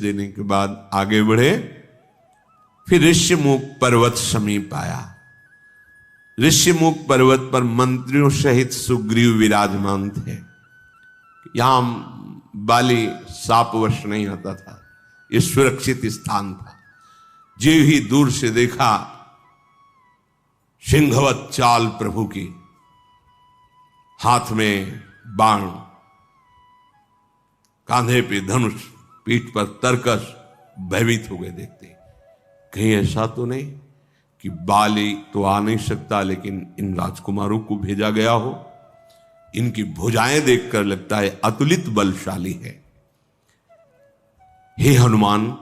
देने के बाद आगे बढ़े। फिर ऋष्यमुख पर्वत समीप आया। ऋष्यमुख पर्वत पर मंत्रियों सहित सुग्रीव विराजमान थे। यहां बाली सापवश नहीं आता था, ये सुरक्षित स्थान था। जो ही दूर से देखा सिंहवत चाल प्रभु की, हाथ में बाण, कांधे पे धनुष, पीठ पर तरकस, भयभीत हो गए देखते। कहीं ऐसा तो नहीं कि बाली तो आ नहीं सकता, लेकिन इन राजकुमारों को भेजा गया हो। इनकी भुजाएं देखकर लगता है अतुलित बलशाली है। हे हनुमान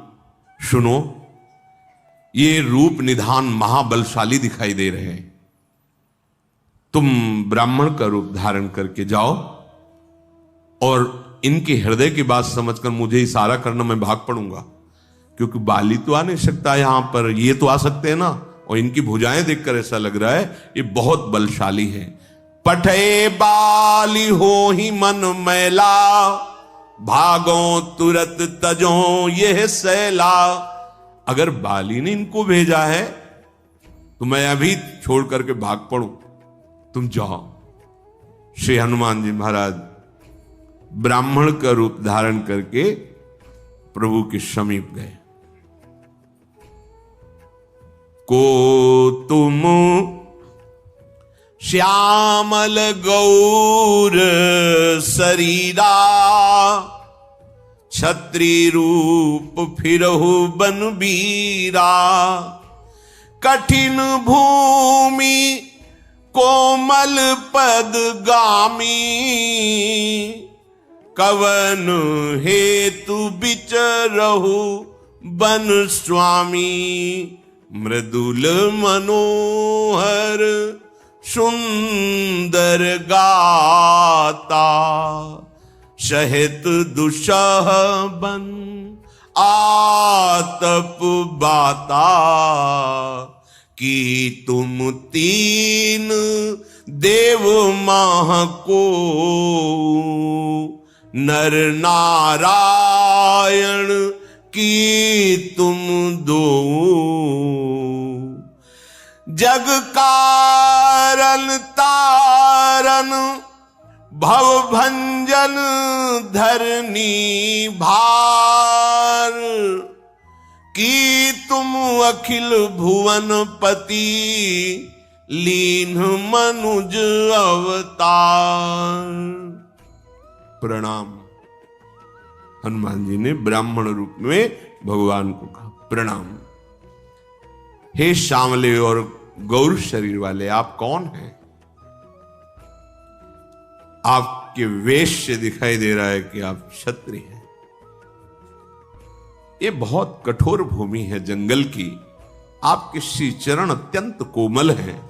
सुनो, ये रूप निधान महाबलशाली दिखाई दे रहे हैं। तुम ब्राह्मण का रूप धारण करके जाओ और इनके हृदय की बात समझकर मुझे इशारा करना, मैं भाग पड़ूंगा। क्योंकि बाली तो आ नहीं सकता यहां पर, ये तो आ सकते हैं ना। और इनकी भुजाएं देखकर ऐसा लग रहा है ये बहुत बलशाली है। पठे बाली हो ही मन मैला, भागो तुरत तजो यह सैला। अगर बाली ने इनको भेजा है तो मैं अभी छोड़ करके भाग पड़ूं, तुम जाओ। श्री हनुमान जी महाराज ब्राह्मण का रूप धारण करके प्रभु के समीप गए। को तुम श्यामल गौर शरीरा, छत्री रूप फिरहु बनबीरा। कठिन भूमि कोमल पद गामी, कवन हेतु बिचरहु बन स्वामी। मृदुल मनोहर सुंदर गाता, सहित दुसह बन आतप बाता। कि तुम तीन देव माह को, नर नारायण की तुम दो। जग कारण तारन भव भंजन धरनी भार। की तुम अखिल भुवन पति लीन मनुज अवतार। प्रणाम। हनुमान जी ने ब्राह्मण रूप में भगवान को कहा प्रणाम। हे श्यामले और गौर शरीर वाले, आप कौन हैं? आपके वेश से दिखाई दे रहा है कि आप क्षत्रिय हैं। ये बहुत कठोर भूमि है जंगल की, आपके श्री चरण अत्यंत कोमल हैं।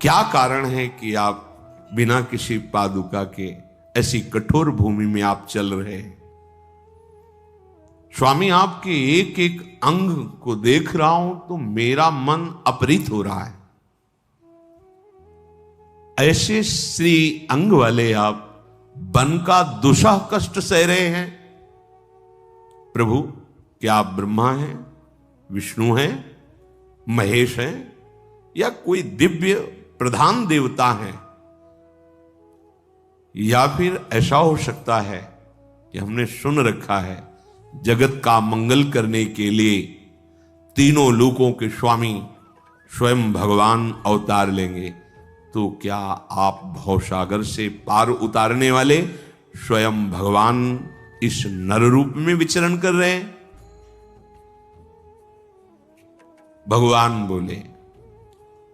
क्या कारण है कि आप बिना किसी पादुका के ऐसी कठोर भूमि में आप चल रहे हैं? स्वामी, आपके एक एक अंग को देख रहा हूं तो मेरा मन अपरित हो रहा है। ऐसे श्री अंग वाले आप वन का दुसह कष्ट सह रहे हैं। प्रभु, क्या आप ब्रह्मा हैं, विष्णु हैं, महेश हैं, या कोई दिव्य प्रधान देवता हैं? या फिर ऐसा हो सकता है कि हमने सुन रखा है जगत का मंगल करने के लिए तीनों लोकों के स्वामी स्वयं भगवान अवतार लेंगे, तो क्या आप भवसागर से पार उतारने वाले स्वयं भगवान इस नर रूप में विचरण कर रहे हैं? भगवान बोले,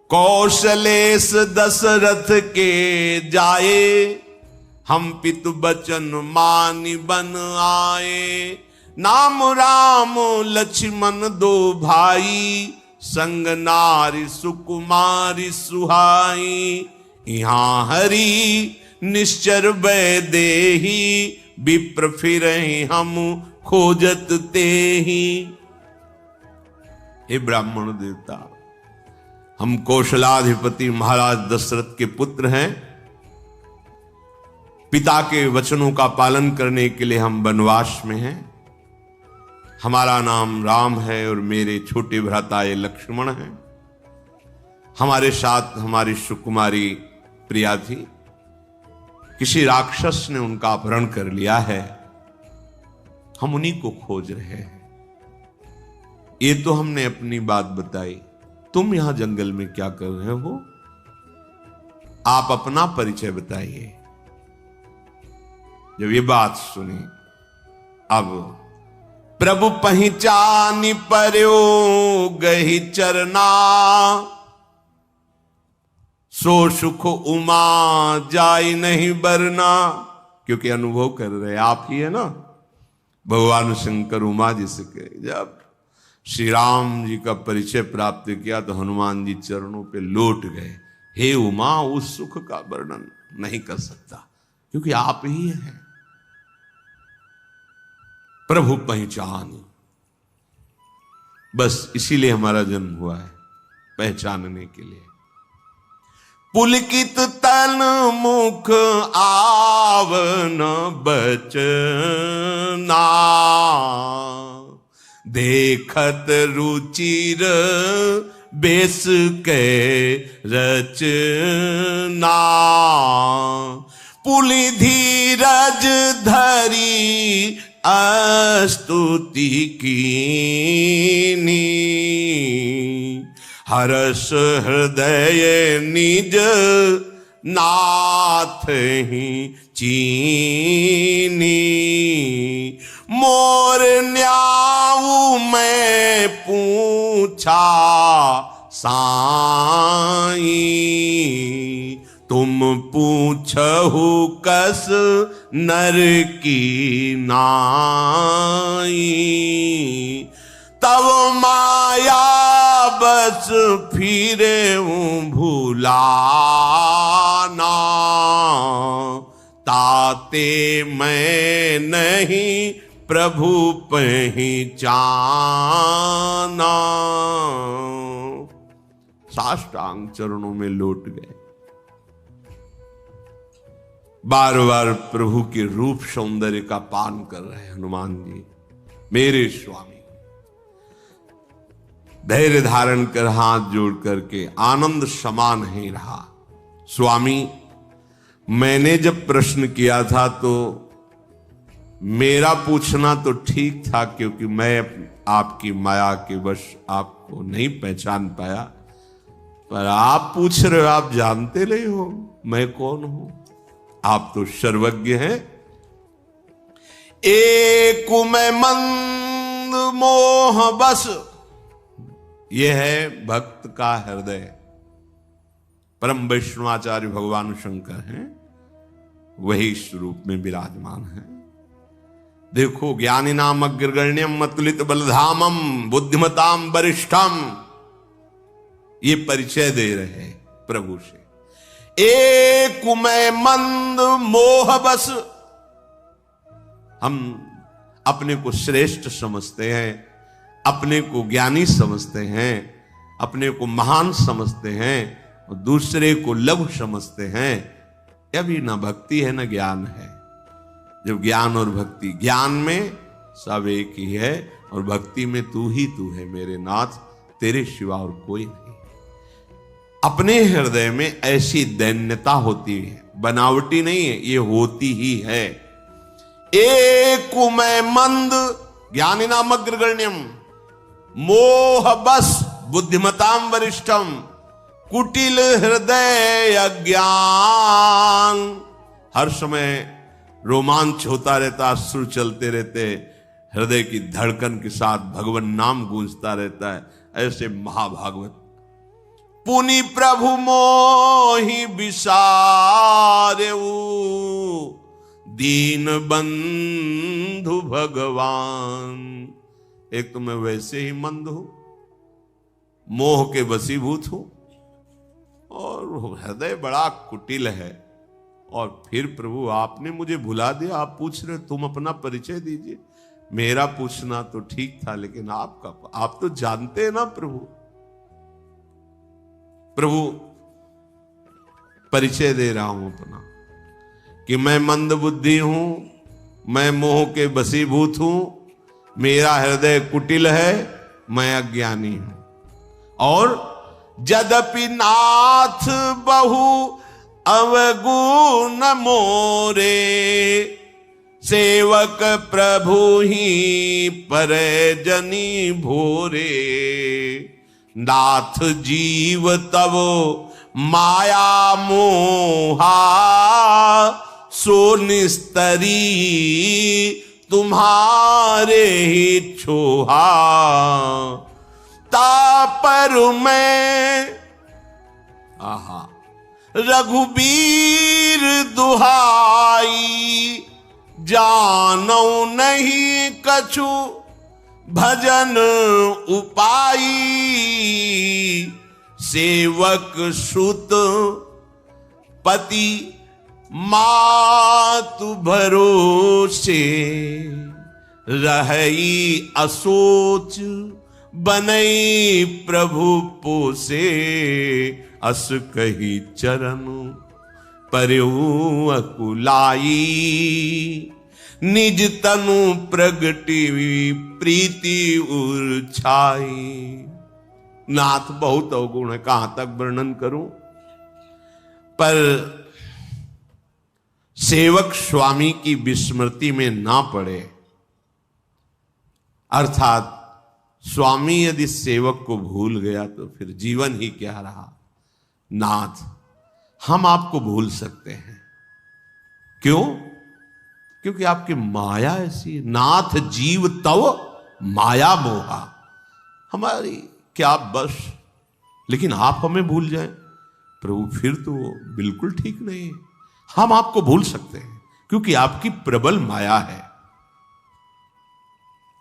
कौशलेश दशरथ के जाए, हम पितु बचन मानि बन आए। नाम राम लक्ष्मण दो भाई, संग नारी सुकुमारी सुहाई। यहाँ हरि निश्चर वैदेही, विप्र फिरहि हम खोजत तेहि। हे ब्राह्मण देवता, हम कौशलाधिपति महाराज दशरथ के पुत्र हैं। पिता के वचनों का पालन करने के लिए हम वनवास में हैं। हमारा नाम राम है और मेरे छोटे भ्राता ये लक्ष्मण हैं। हमारे साथ हमारी सुकुमारी प्रिया थी, किसी राक्षस ने उनका अपहरण कर लिया है, हम उन्हीं को खोज रहे हैं। ये तो हमने अपनी बात बताई, तुम यहां जंगल में क्या कर रहे हो? आप अपना परिचय बताइए। जब ये बात सुनी, अब प्रभु पहचानी पर्यो गही चरना, सो सुख उमा जाई नहीं बरना। क्योंकि अनुभव कर रहे आप ही है ना, भगवान शंकर उमा जी से कहे। जब श्री राम जी का परिचय प्राप्त किया तो हनुमान जी चरणों पे लौट गए। हे उमा, उस सुख का वर्णन नहीं कर सकता, क्योंकि आप ही हैं। प्रभु पहचान, बस इसीलिए हमारा जन्म हुआ है, पहचानने के लिए। पुलकित तन मुख आवन बचना, देखत रुचिर बेस के रचना। पुलि धीरज धरी स्तुति कीनी, हर्ष हृदय निज नाथ ही चीनी। मोर न्याऊ मैं पूछा साई, तुम पूछहु कस नर की नाई। तब माया बस फिरे भूलाना, ताते मैं नहीं प्रभु पहचाना। साष्टांग चरणों में लौट गए। बार बार प्रभु के रूप सौंदर्य का पान कर रहे हनुमान जी। मेरे स्वामी धैर्य धारण कर हाथ जोड़ करके आनंद समान ही रहा। स्वामी, मैंने जब प्रश्न किया था तो मेरा पूछना तो ठीक था, क्योंकि मैं आपकी माया के वश आपको नहीं पहचान पाया। पर आप पूछ रहे हो, आप जानते नहीं हो मैं कौन हूं। आप तो सर्वज्ञ हैं। एक मैं मंद मोह बस, यह है भक्त का हृदय। परम वैष्णवाचार्य भगवान शंकर हैं, वही स्वरूप में विराजमान है। देखो, ज्ञानी नाम अग्रगण्यम अतुलित बलधामम बुद्धिमताम वरिष्ठम, ये परिचय दे रहे प्रभु से। एक मैं मंद मोह बस, हम अपने को श्रेष्ठ समझते हैं, अपने को ज्ञानी समझते हैं, अपने को महान समझते हैं और दूसरे को लघु समझते हैं। यह भी न भक्ति है न ज्ञान है। जब ज्ञान और भक्ति, ज्ञान में सब एक ही है और भक्ति में तू ही तू है मेरे नाथ, तेरे सिवा और कोई नहीं। अपने हृदय में ऐसी दैन्यता होती है, बनावटी नहीं है, ये होती ही है। एक मैं मंद ज्ञानी नाम अग्रगण्यम, मोह बस बुद्धिमताम वरिष्ठम, कुटिल हृदय अज्ञान। हर समय रोमांच होता रहता, अश्रु चलते रहते, हृदय की धड़कन के साथ भगवान नाम गूंजता रहता है। ऐसे महाभागवत पुनि प्रभु मोहि विसारेऊ, दीन बंधु भगवान। एक तो मैं वैसे ही मंद हूं, मोह के वशीभूत हूं, और हृदय बड़ा कुटिल है। और फिर प्रभु आपने मुझे भुला दिया। आप पूछ रहे, तुम अपना परिचय दीजिए। मेरा पूछना तो ठीक था, लेकिन आपका, आप तो जानते हैं ना प्रभु। प्रभु परिचय दे रहा हूं अपना कि मैं मंद बुद्धि हूं, मैं मोह के वशीभूत हूं, मेरा हृदय कुटिल है, मैं अज्ञानी हूं। और यद्यपि नाथ बहु अवगुण मोरे, सेवक प्रभु ही पर जनी भोरे। नाथ जीव तब माया मोहा, सो निस्तरी तुम्हारे ही छोहा। तापर मैं आहा रघुबीर दुहाई, जानो नहीं कछु भजन उपाई। सेवक सुत पति मातु भरोसे, रही असोच बनई प्रभु पोसे। अस कही चरण परयू अकुलाई, निज तनु प्रगटी प्रीति उर्छाई। नाथ बहुत अवगुण है, कहां तक वर्णन करूं। पर सेवक स्वामी की विस्मृति में ना पड़े, अर्थात स्वामी यदि सेवक को भूल गया तो फिर जीवन ही क्या रहा। नाथ हम आपको भूल सकते हैं, क्यों? क्योंकि आपकी माया ऐसी। नाथ जीव तव माया मोहा, हमारी क्या बस। लेकिन आप हमें भूल जाएं प्रभु, फिर तो बिल्कुल ठीक नहीं है। हम आपको भूल सकते हैं क्योंकि आपकी प्रबल माया है।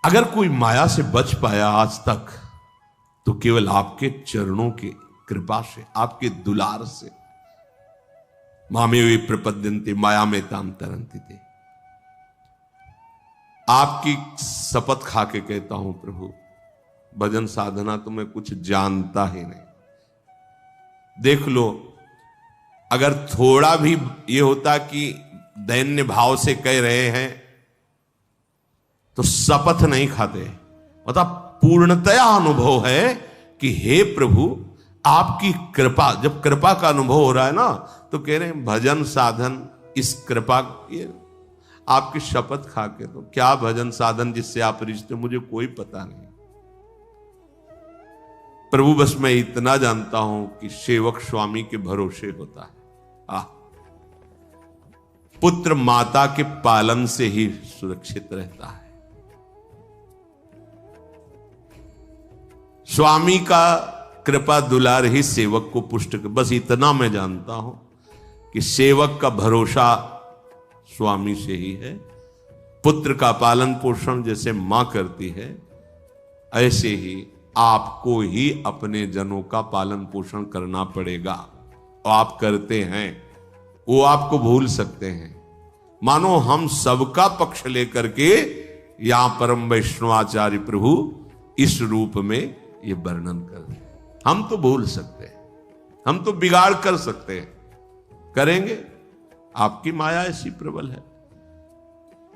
अगर कोई माया से बच पाया आज तक तो केवल आपके चरणों की कृपा से, आपके दुलार से। मामे वे प्रपद्यन्ते माया में ताम तरंती थे। आपकी शपथ खा के कहता हूं प्रभु, भजन साधना तो मैं कुछ जानता ही नहीं। देख लो, अगर थोड़ा भी ये होता कि दैन्य भाव से कह रहे हैं तो शपथ नहीं खाते। मतलब पूर्णतया अनुभव है कि हे प्रभु आपकी कृपा। जब कृपा का अनुभव हो रहा है ना तो कह रहे हैं भजन साधन इस कृपा, ये आपकी शपथ खा के। तो क्या भजन साधन जिससे आप रिश्ते, मुझे कोई पता नहीं प्रभु। बस मैं इतना जानता हूं कि सेवक स्वामी के भरोसे होता है। पुत्र माता के पालन से ही सुरक्षित रहता है। स्वामी का कृपा दुलार ही सेवक को पुष्ट कर। बस इतना मैं जानता हूं कि सेवक का भरोसा स्वामी से ही है। पुत्र का पालन पोषण जैसे मां करती है, ऐसे ही आपको ही अपने जनों का पालन पोषण करना पड़ेगा। और आप करते हैं, वो आपको भूल सकते हैं। मानो हम सबका पक्ष लेकर के यहां परम वैष्णवाचार्य प्रभु इस रूप में ये वर्णन कर रहे हैं। हम तो भूल सकते हैं, हम तो बिगाड़ कर सकते हैं, करेंगे। आपकी माया ऐसी प्रबल है।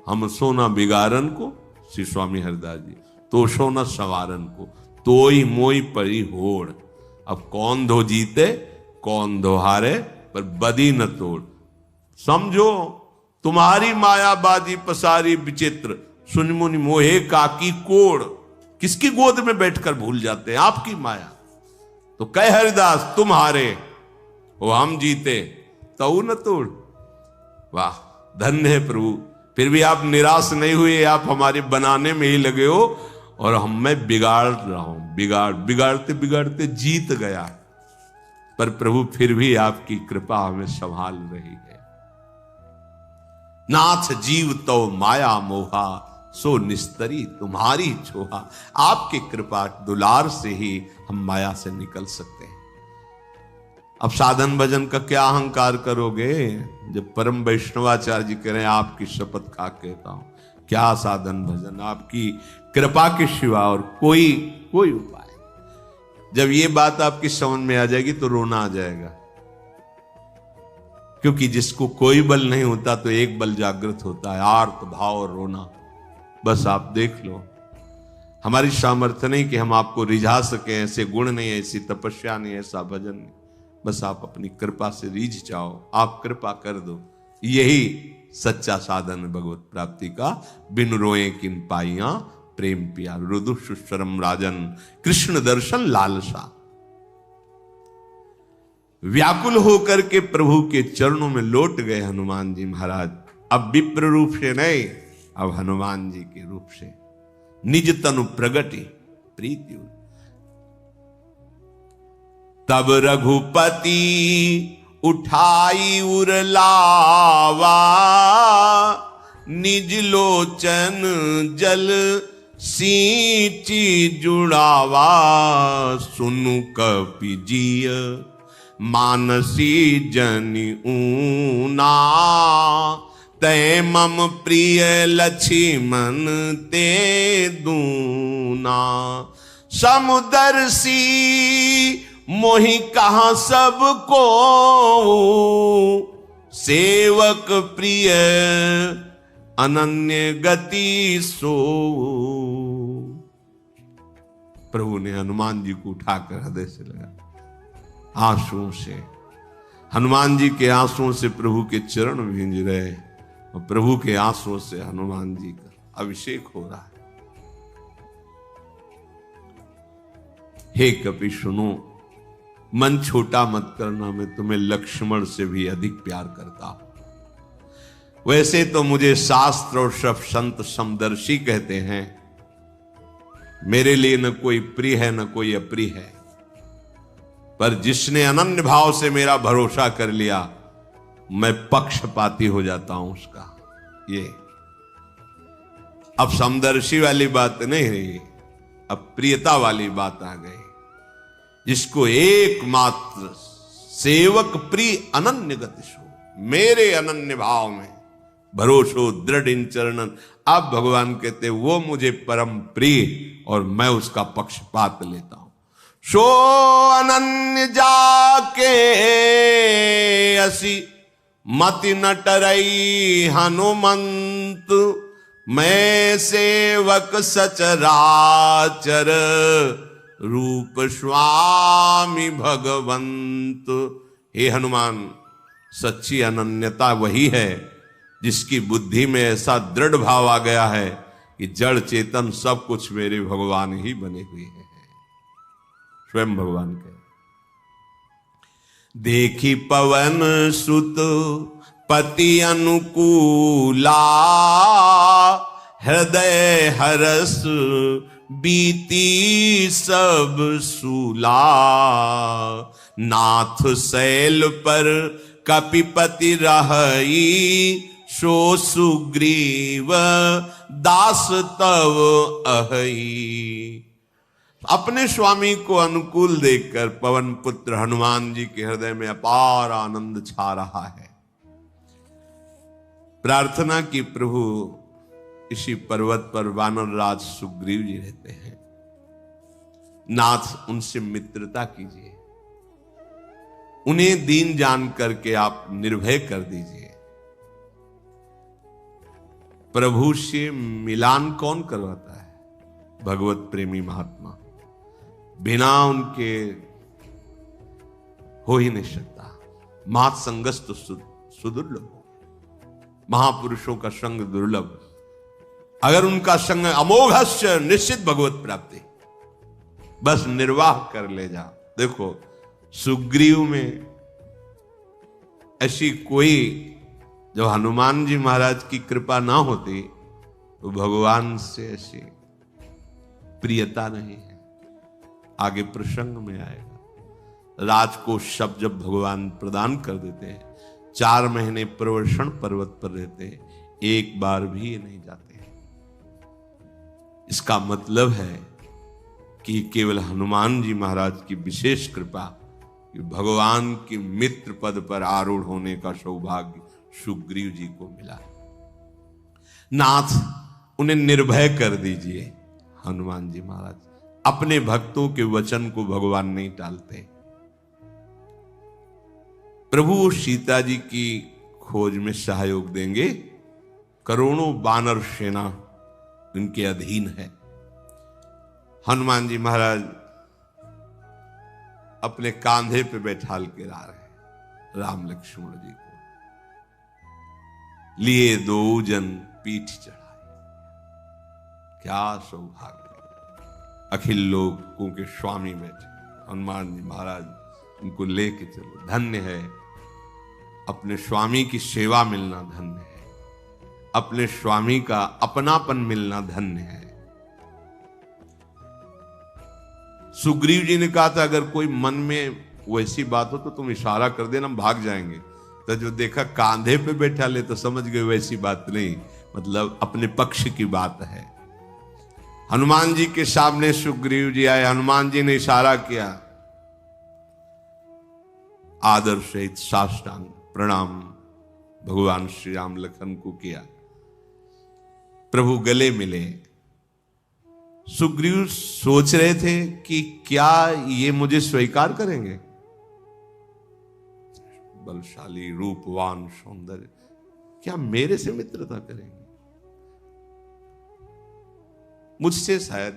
हम सोना बिगाड़न को, श्री स्वामी हरिदास जी, तो सोना सवारन को, तो ही मोई परी होड़। अब कौन धो जीते कौन धो हारे, पर बदी न तोड़। समझो तुम्हारी मायाबाजी पसारी विचित्र, सुन मुनि मोहे काकी कोड़। किसकी गोद में बैठकर भूल जाते हैं आपकी माया। तो कह हरिदास तुम हारे वो हम जीते, तो न तोड़। वाह, धन्य है प्रभु। फिर भी आप निराश नहीं हुए, आप हमारे बनाने में ही लगे हो। और हम मैं बिगाड़ रहा हूं, बिगाड़ते बिगाड़ते जीत गया। पर प्रभु फिर भी आपकी कृपा हमें संभाल रही है। नाथ जीव तो माया मोहा, सो निस्तरी तुम्हारी छोहा। आपकी कृपा दुलार से ही हम माया से निकल सकते हैं। अब साधन भजन का क्या अहंकार करोगे, जब परम वैष्णवाचार्य जी कह रहे हैं आपकी शपथ खा कहता हूं, क्या साधन भजन, आपकी कृपा के सिवा और कोई उपाय। जब ये बात आपकी समझ में आ जाएगी तो रोना आ जाएगा। क्योंकि जिसको कोई बल नहीं होता तो एक बल जागृत होता है, आर्त भाव और रोना। बस आप देख लो, हमारी सामर्थ्य नहीं कि हम आपको रिझा सकें, ऐसे गुण नहीं, ऐसी तपस्या नहीं, ऐसा भजन नहीं। बस आप अपनी कृपा से रीझ जाओ, आप कृपा कर दो। यही सच्चा साधन है भगवत प्राप्ति का। बिन रोए किन पाइया प्रेम पिया, रुदु सुश्वरम राजन, कृष्ण दर्शन लालसा। व्याकुल होकर के प्रभु के चरणों में लौट गए हनुमान जी महाराज। अब विप्र रूप से नहीं, अब हनुमान जी के रूप से निज तनु प्रगति प्रीति। तब रघुपति उठाई उरलावा, निज लोचन जल सींची जुड़ावा। सुनु कपि जिय मानसी जनि ऊना, तै मम प्रिय लक्ष्मण ते दूना। समुदर्शी मोहि कहा सबको, सेवक प्रिय अनन्य गति सो। प्रभु ने हनुमान जी को उठाकर हृदय से लगा, आंसुओं से, हनुमान जी के आंसुओं से प्रभु के चरण भींज रहे, और प्रभु के आंसुओं से हनुमान जी का अभिषेक हो रहा है। हे कपि सुनो, मन छोटा मत करना, मैं तुम्हें लक्ष्मण से भी अधिक प्यार करता हूं। वैसे तो मुझे शास्त्र और सब संत समदर्शी कहते हैं, मेरे लिए न कोई प्रिय है न कोई अप्रिय है, पर जिसने अनन्य भाव से मेरा भरोसा कर लिया, मैं पक्षपाती हो जाता हूं उसका। ये अब समदर्शी वाली बात नहीं रही, अब प्रियता वाली बात आ गई। जिसको एकमात्र सेवक प्रिय अनन्य गतिशो, मेरे अनन्य भाव में भरोसो दृढ़ इन चरणन। अब भगवान कहते वो मुझे परम प्रिय और मैं उसका पक्षपात लेता हूं। सो अनन्य जाके असी मति न टरई हनुमंत, मैं सेवक सचराचर रूप स्वामी भगवंत। हे हनुमान, सच्ची अनन्यता वही है जिसकी बुद्धि में ऐसा दृढ़ भाव आ गया है कि जड़ चेतन सब कुछ मेरे भगवान ही बने हुए हैं। स्वयं भगवान के देखी पवन सुत पति अनुकूला, हृदय हरस बीती सब सूला। नाथ शैल पर कपिपति रहई, सो सुग्रीव दास तव अहई। अपने स्वामी को अनुकूल देखकर पवन पुत्र हनुमान जी के हृदय में अपार आनंद छा रहा है। प्रार्थना की प्रभु इसी पर्वत पर वानर राज सुग्रीव जी रहते हैं, नाथ उनसे मित्रता कीजिए, उन्हें दीन जान करके आप निर्भय कर दीजिए। प्रभु से मिलान कौन करवाता है? भगवत प्रेमी महात्मा, बिना उनके हो ही नहीं सकता। महत् संगस्त सुदुर्लभ, महापुरुषों का संग दुर्लभ, अगर उनका संग अमोघस्य निश्चित भगवत प्राप्ति, बस निर्वाह कर ले जा। देखो सुग्रीव में ऐसी कोई, जो हनुमान जी महाराज की कृपा ना होती तो भगवान से ऐसी प्रियता नहीं है। आगे प्रसंग में आएगा। राज को शब्द जब भगवान प्रदान कर देते हैं, 4 महीने प्रवर्षण पर्वत पर रहते हैं, एक बार भी ये नहीं जाते। इसका मतलब है कि केवल हनुमान जी महाराज की विशेष कृपा, कि भगवान के मित्र पद पर आरूढ़ होने का सौभाग्य सुग्रीव जी को मिला। नाथ उन्हें निर्भय कर दीजिए। हनुमान जी महाराज अपने भक्तों के वचन को भगवान नहीं टालते। प्रभु सीता जी की खोज में सहयोग देंगे। करोड़ों वानर सेना उनके अधीन है। हनुमान जी महाराज अपने कांधे पे बैठाल के ला रहे हैं राम लक्ष्मण जी को, लिए दो जन पीठ चढ़ाई। क्या सौभाग्य, अखिल लोकों के स्वामी बैठे हनुमान जी महाराज, उनको लेके चलो। धन्य है, अपने स्वामी की सेवा मिलना धन्य है, अपने स्वामी का अपनापन मिलना धन्य है। सुग्रीव जी ने कहा था अगर कोई मन में वैसी बात हो तो तुम इशारा कर देना, हम भाग जाएंगे। तो जो देखा कांधे पे बैठा ले तो समझ गए वैसी बात नहीं, मतलब अपने पक्ष की बात है। हनुमान जी के सामने सुग्रीव जी आए, हनुमान जी ने इशारा किया, आदर सहित साष्टांग प्रणाम भगवान श्री राम लखन को किया। प्रभु गले मिले। सुग्रीव सोच रहे थे कि क्या ये मुझे स्वीकार करेंगे, बलशाली रूपवान सौंदर्य, क्या मेरे से मित्रता करेंगे, मुझसे शायद।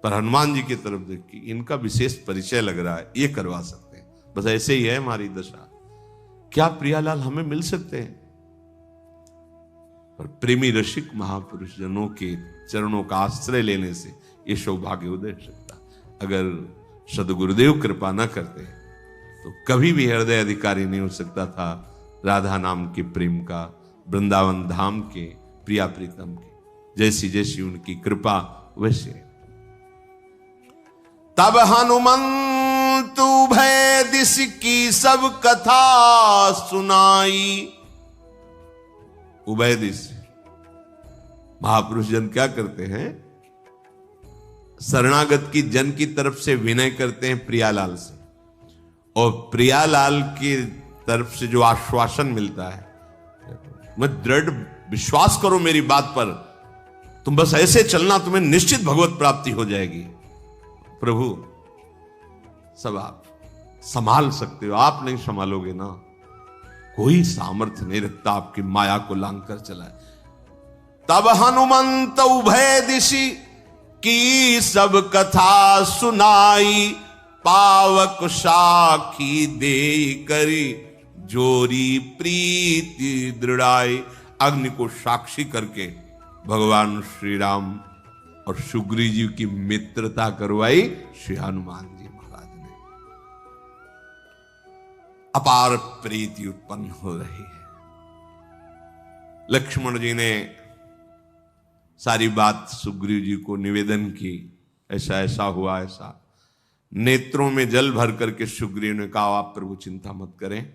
पर हनुमान जी की तरफ देखी, इनका विशेष परिचय लग रहा है, ये करवा सकते हैं। बस ऐसे ही है हमारी दशा, क्या प्रियालाल हमें मिल सकते हैं। और प्रेमी रसिक महापुरुष जनों के चरणों का आश्रय लेने से ये सौभाग्य उदय सकता। अगर सदगुरुदेव कृपा न करते तो कभी भी हृदय अधिकारी नहीं हो सकता था राधा नाम के प्रेम का, वृंदावन धाम के प्रिया प्रीतम के। जैसी जैसी उनकी कृपा वैसे। तब हनुमंत उभय दिश की सब कथा सुनाई। उभय दिश महापुरुष जन क्या करते हैं, शरणागत की जन की तरफ से विनय करते हैं प्रियालाल से, और प्रियालाल की तरफ से जो आश्वासन मिलता है, मैं दृढ़ विश्वास करो मेरी बात पर, तुम बस ऐसे चलना, तुम्हें निश्चित भगवत प्राप्ति हो जाएगी। प्रभु सब आप संभाल सकते हो, आप नहीं संभालोगे ना, कोई सामर्थ्य नहीं रखता आपकी माया को लांग कर चलाए। तब हनुमंत उभय दिशि की सब कथा सुनाई, पावक साखी दे करी जोरी प्रीति दृढ़ाई। अग्नि को साक्षी करके भगवान श्री राम और सुग्रीव जी की मित्रता करवाई श्री हनुमान जी महाराज ने। अपार प्रीति उत्पन्न हो रही है। लक्ष्मण जी ने सारी बात सुग्रीव जी को निवेदन की, ऐसा ऐसा हुआ, ऐसा। नेत्रों में जल भर करके सुग्रीव ने कहा, आप प्रभु चिंता मत करें,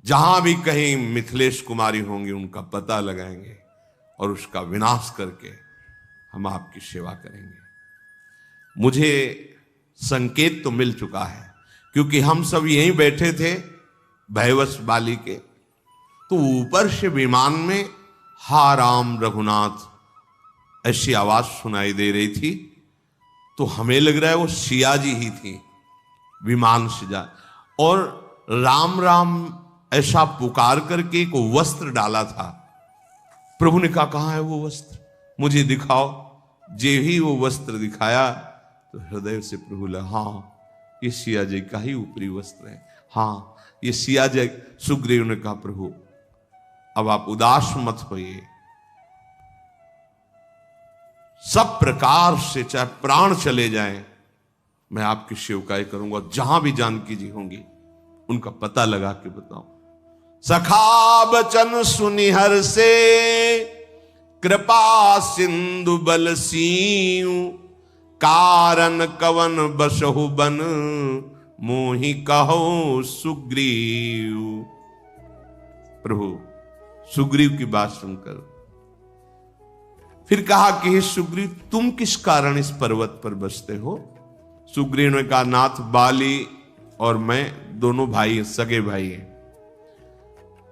जहां भी कहीं मिथिलेश कुमारी होंगी उनका पता लगाएंगे और उसका विनाश करके हम आपकी सेवा करेंगे। मुझे संकेत तो मिल चुका है, क्योंकि हम सब यहीं बैठे थे भयवश बाली के, तो ऊपर से विमान में हा राम रघुनाथ ऐसी आवाज सुनाई दे रही थी। तो हमें लग रहा है वो सिया जी ही थी, विमान से जा, और राम राम ऐसा पुकार करके एक वस्त्र डाला था। प्रभु ने कहा, कहां है वो वस्त्र, मुझे दिखाओ। जे ही वो वस्त्र दिखाया तो हृदय से प्रभु लगा, हाँ ये सिया जी का ही ऊपरी वस्त्र है, हाँ ये सिया जी। सुग्रीव ने कहा, प्रभु अब आप उदास मत होइए, सब प्रकार से चाहे प्राण चले जाएं, मैं आपकी सेवकाई करूंगा। जहां भी जानकी जी होंगी उनका पता लगा के बताऊं। सखा बचन सुनिहर से कृपा सिंधु बल सीयू, कारण कवन बसहु बन मोहि कहो सुग्रीव। प्रभु सुग्रीव की बात सुनकर फिर कहा कि हे सुग्रीव, तुम किस कारण इस पर्वत पर बसते हो। सुग्रीव ने कहा, नाथ बाली और मैं दोनों भाई हैं, सगे भाई हैं,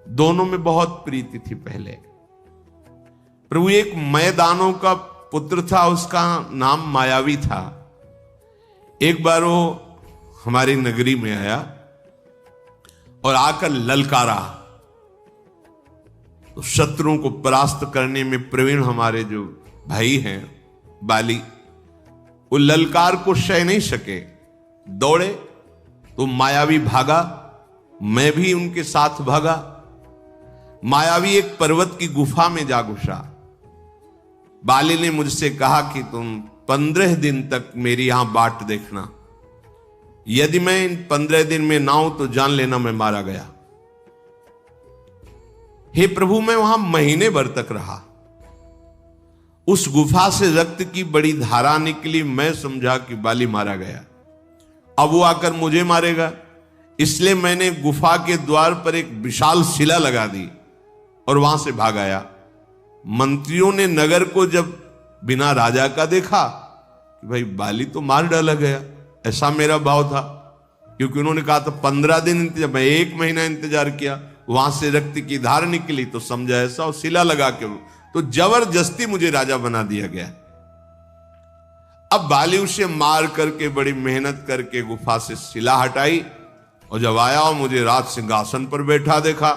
दोनों में बहुत प्रीति थी पहले। प्रभु एक मैदानों का पुत्र था, उसका नाम मायावी था। एक बार वो हमारी नगरी में आया और आकर ललकारा, तो शत्रुओं को परास्त करने में प्रवीण हमारे जो भाई हैं बाली, वो ललकार को सह नहीं सके, दौड़े तो मायावी भागा, मैं भी उनके साथ भागा। मायावी एक पर्वत की गुफा में जा घुसा। बाली ने मुझसे कहा कि तुम 15 दिन तक मेरी यहां बाट देखना, यदि मैं इन 15 दिन में ना हूं तो जान लेना मैं मारा गया। हे प्रभु, मैं वहां महीने भर तक रहा। उस गुफा से रक्त की बड़ी धारा निकली। मैं समझा कि बाली मारा गया, अब वो आकर मुझे मारेगा, इसलिए मैंने गुफा के द्वार पर एक विशाल शिला लगा दी और वहां से भाग आया। मंत्रियों ने नगर को जब बिना राजा का देखा कि भाई बाली तो मार डाला गया, ऐसा मेरा भाव था, क्योंकि उन्होंने कहा था 15 दिन इंतजार, मैं 1 महीना इंतजार किया, वहां से रक्त की धार निकली तो समझा ऐसा, और शिला लगा के तो जबरदस्ती मुझे राजा बना दिया गया। अब बाली उसे मार करके बड़ी मेहनत करके गुफा से शिला हटाई, और जब आया और मुझे राज सिंहासन पर बैठा देखा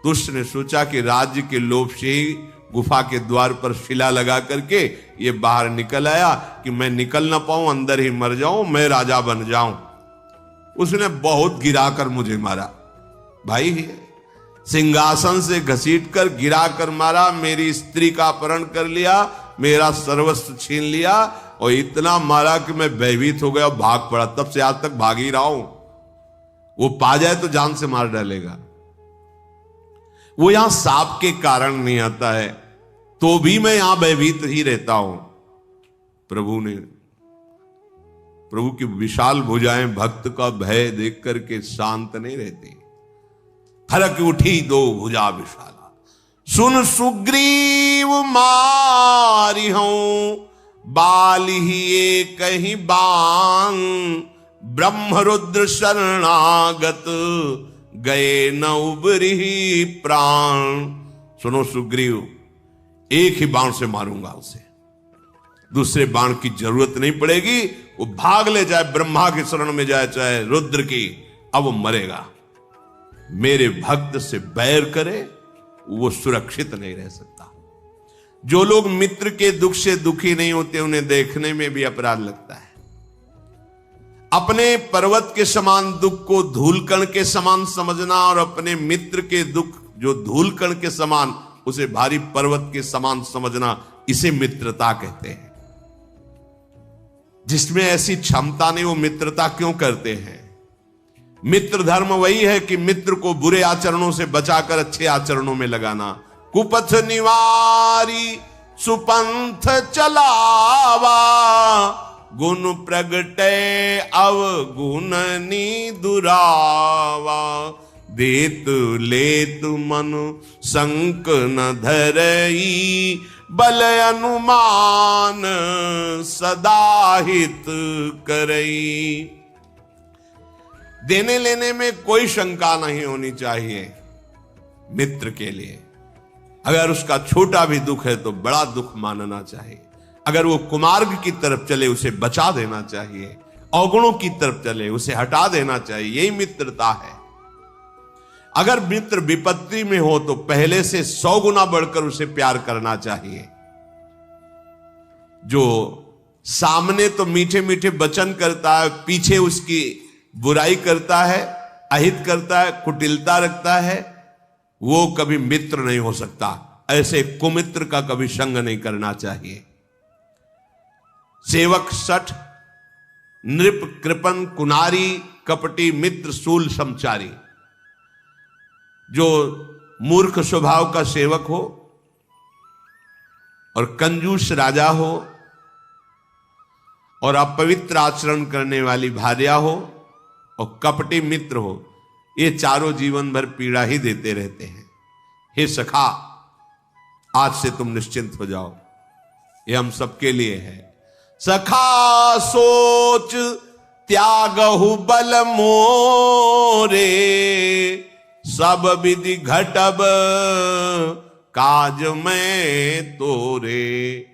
तो उसने सोचा कि राज्य के लोभ से ही गुफा के द्वार पर शिला लगा करके ये बाहर निकल आया कि मैं निकल ना पाऊं, अंदर ही मर जाऊं, मैं राजा बन जाऊं। उसने बहुत गिराकर मुझे मारा भाई, सिंहासन से घसीट कर गिराकर मारा, मेरी स्त्री का अपहरण कर लिया, मेरा सर्वस्व छीन लिया, और इतना मारा कि मैं भयभीत हो गया, भाग पड़ा। तब से आज तक भाग ही रहा हूं। वो पा जाए तो जान से मार डालेगा। वो यहां सांप के कारण नहीं आता है, तो भी मैं यहां भयभीत ही रहता हूं। प्रभु की विशाल भुजाएं भक्त का भय देख करके शांत नहीं रहती। खरक उठी 2 भुजा विशाला, सुन सुग्रीव मारी हूं, बाली ही एक ही बाण, ब्रह्म रुद्र शरणागत, गए न उबरी प्राण। सुनो सुग्रीव, एक ही बाण से मारूंगा उसे, दूसरे बाण की जरूरत नहीं पड़ेगी। वो भाग ले जाए, ब्रह्मा की शरण में जाए चाहे रुद्र की, अब वो मरेगा। मेरे भक्त से बैर करे वो सुरक्षित नहीं रह सकता। जो लोग मित्र के दुख से दुखी नहीं होते, उन्हें देखने में भी अपराध लगता है। अपने पर्वत के समान दुख को धूलकण के समान समझना, और अपने मित्र के दुख जो धूलकण के समान, उसे भारी पर्वत के समान समझना, इसे मित्रता कहते हैं। जिसमें ऐसी क्षमता नहीं, वो मित्रता क्यों करते हैं? मित्र धर्म वही है कि मित्र को बुरे आचरणों से बचाकर अच्छे आचरणों में लगाना। कुपथ निवारी सुपंथ चलावा, गुण प्रगटे अवगुणनी दुरावा, देत लेत मन संक न धरई, बल अनुमान सदा हित करई। देने लेने में कोई शंका नहीं होनी चाहिए मित्र के लिए। अगर उसका छोटा भी दुख है तो बड़ा दुख मानना चाहिए। अगर वो कुमार्ग की तरफ चले, उसे बचा देना चाहिए। अवगुणों की तरफ चले, उसे हटा देना चाहिए। यही मित्रता है। अगर मित्र विपत्ति में हो तो पहले से 100 गुना बढ़कर उसे प्यार करना चाहिए। जो सामने तो मीठे मीठे वचन करता है, पीछे उसकी बुराई करता है, अहित करता है, कुटिलता रखता है, वो कभी मित्र नहीं हो सकता। ऐसे कुमित्र का कभी संग नहीं करना चाहिए। सेवक सठ, नृप कृपन कुनारी, कपटी मित्र सूल समचारी। जो मूर्ख स्वभाव का सेवक हो और कंजूस राजा हो और अपवित्र आचरण करने वाली भार्या हो और कपटी मित्र हो, ये चारों जीवन भर पीड़ा ही देते रहते हैं। हे सखा, आज से तुम निश्चिंत हो जाओ, ये हम सबके लिए है। सखा सोच त्यागहु बल मोरे, सब विधि घटब काज में तोरे।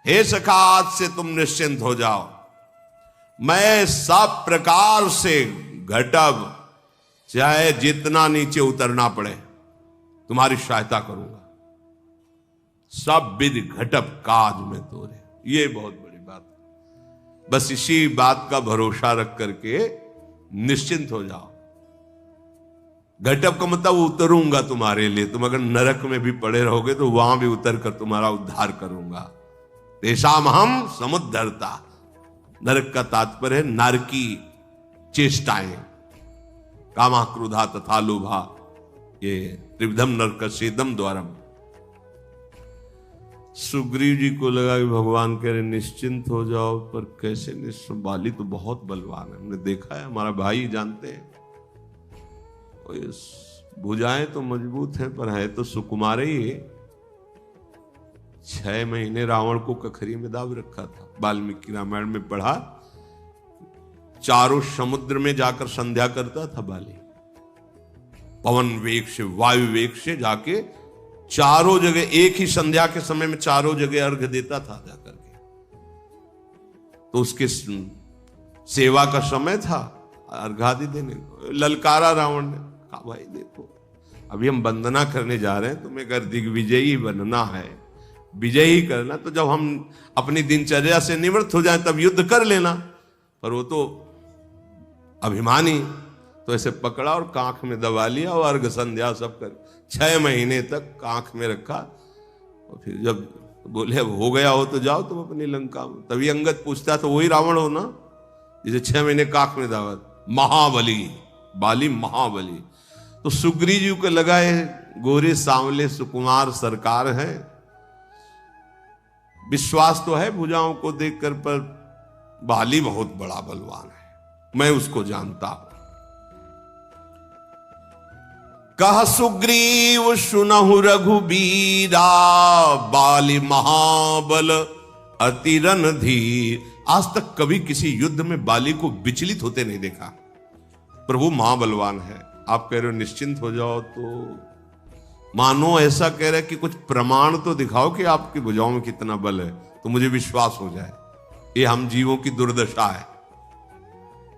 हे सखा, आज से तुम निश्चिंत हो जाओ, मैं सब प्रकार से घटब, चाहे जितना नीचे उतरना पड़े, तुम्हारी सहायता करूंगा। सब विधि घटब काज में तोरे। ये बहुत बड़ी बात। बस इसी बात का भरोसा रख करके निश्चिंत हो जाओ। घटप का मतलब उतरूंगा तुम्हारे लिए, तुम अगर नरक में भी पड़े रहोगे तो वहां भी उतर कर तुम्हारा उद्धार करूंगा। तेषाम हम समुद्धरता। नरक का तात्पर्य है नारकी चेष्टाएं, कामा क्रोधा तथा लोभा, ये त्रिविधम नरकस्येदम द्वारम। सुग्रीव जी को लगा कि भगवान कह रहे निश्चिंत हो जाओ, पर कैसे निश्चिंत? बाली तो बहुत बलवान है, हमने देखा है, हमारा भाई जानते हैं। भुजाएं तो मजबूत हैं पर है तो सुकुमार ही है। 6 महीने रावण को कखरी में दाब रखा था। वाल्मीकि रामायण में पढ़ा, चारों समुद्र में जाकर संध्या करता था बाली। पवन वेग से, वायु वेग से जाके चारों जगह एक ही संध्या के समय में चारों जगह अर्घ देता था जाकर के। तो उसके सेवा का समय था, अर्घादि देने को ललकारा रावण ने। कहा भाई देखो, अभी हम वंदना करने जा रहे हैं, तुम्हें अगर दिग्विजयी बनना है, विजयी करना, तो जब हम अपनी दिनचर्या से निवृत्त हो जाएं तब युद्ध कर लेना। पर वो तो अभिमानी, तो ऐसे पकड़ा और कांख में दबा लिया और अर्घ संध्या सब कर 6 महीने तक कांख में रखा। और फिर जब बोले अब हो गया हो तो जाओ तुम अपनी लंका में। तभी अंगद पूछता तो वही रावण हो ना, जिसे 6 महीने कांख में दावा। महाबली, बाली महाबली। तो सुग्रीव जी को लगा है गोरे सांवले सुकुमार सरकार है, विश्वास तो है भुजाओं को देखकर, पर बाली बहुत बड़ा बलवान है, मैं उसको जानता हूं। कह सुग्रीव सुनहु रघुबीरा, बाली महाबल अति रणधीर। आज तक कभी किसी युद्ध में बाली को विचलित होते नहीं देखा, पर वो महाबलवान है। आप कह रहे हो निश्चिंत हो जाओ, तो मानो ऐसा कह रहे कि कुछ प्रमाण तो दिखाओ कि आपकी भुजाओं में कितना बल है, तो मुझे विश्वास हो जाए। ये हम जीवों की दुर्दशा है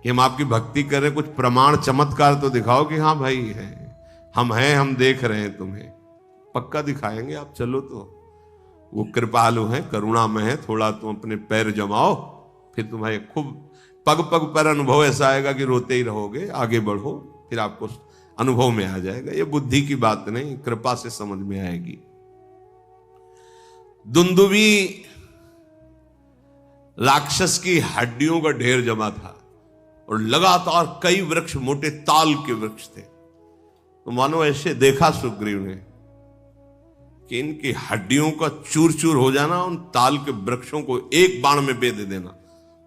कि हम आपकी भक्ति कर रहे, कुछ प्रमाण चमत्कार तो दिखाओ कि हाँ भाई है, हम हैं, हम देख रहे हैं तुम्हें। पक्का दिखाएंगे, आप चलो। तो वो कृपालु हैं, करुणामय है, थोड़ा तुम अपने पैर जमाओ, फिर तुम्हारे खूब पग पग पर अनुभव ऐसा आएगा कि रोते ही रहोगे। आगे बढ़ो, फिर आपको अनुभव में आ जाएगा। ये बुद्धि की बात नहीं, कृपा से समझ में आएगी। दुंदुभी राक्षस की हड्डियों का ढेर जमा था और लगातार कई वृक्ष, मोटे ताल के वृक्ष थे। तो मानो ऐसे देखा सुग्रीव ने कि इनकी हड्डियों का चूर चूर हो जाना, उन ताल के वृक्षों को एक बाण में बेध देना,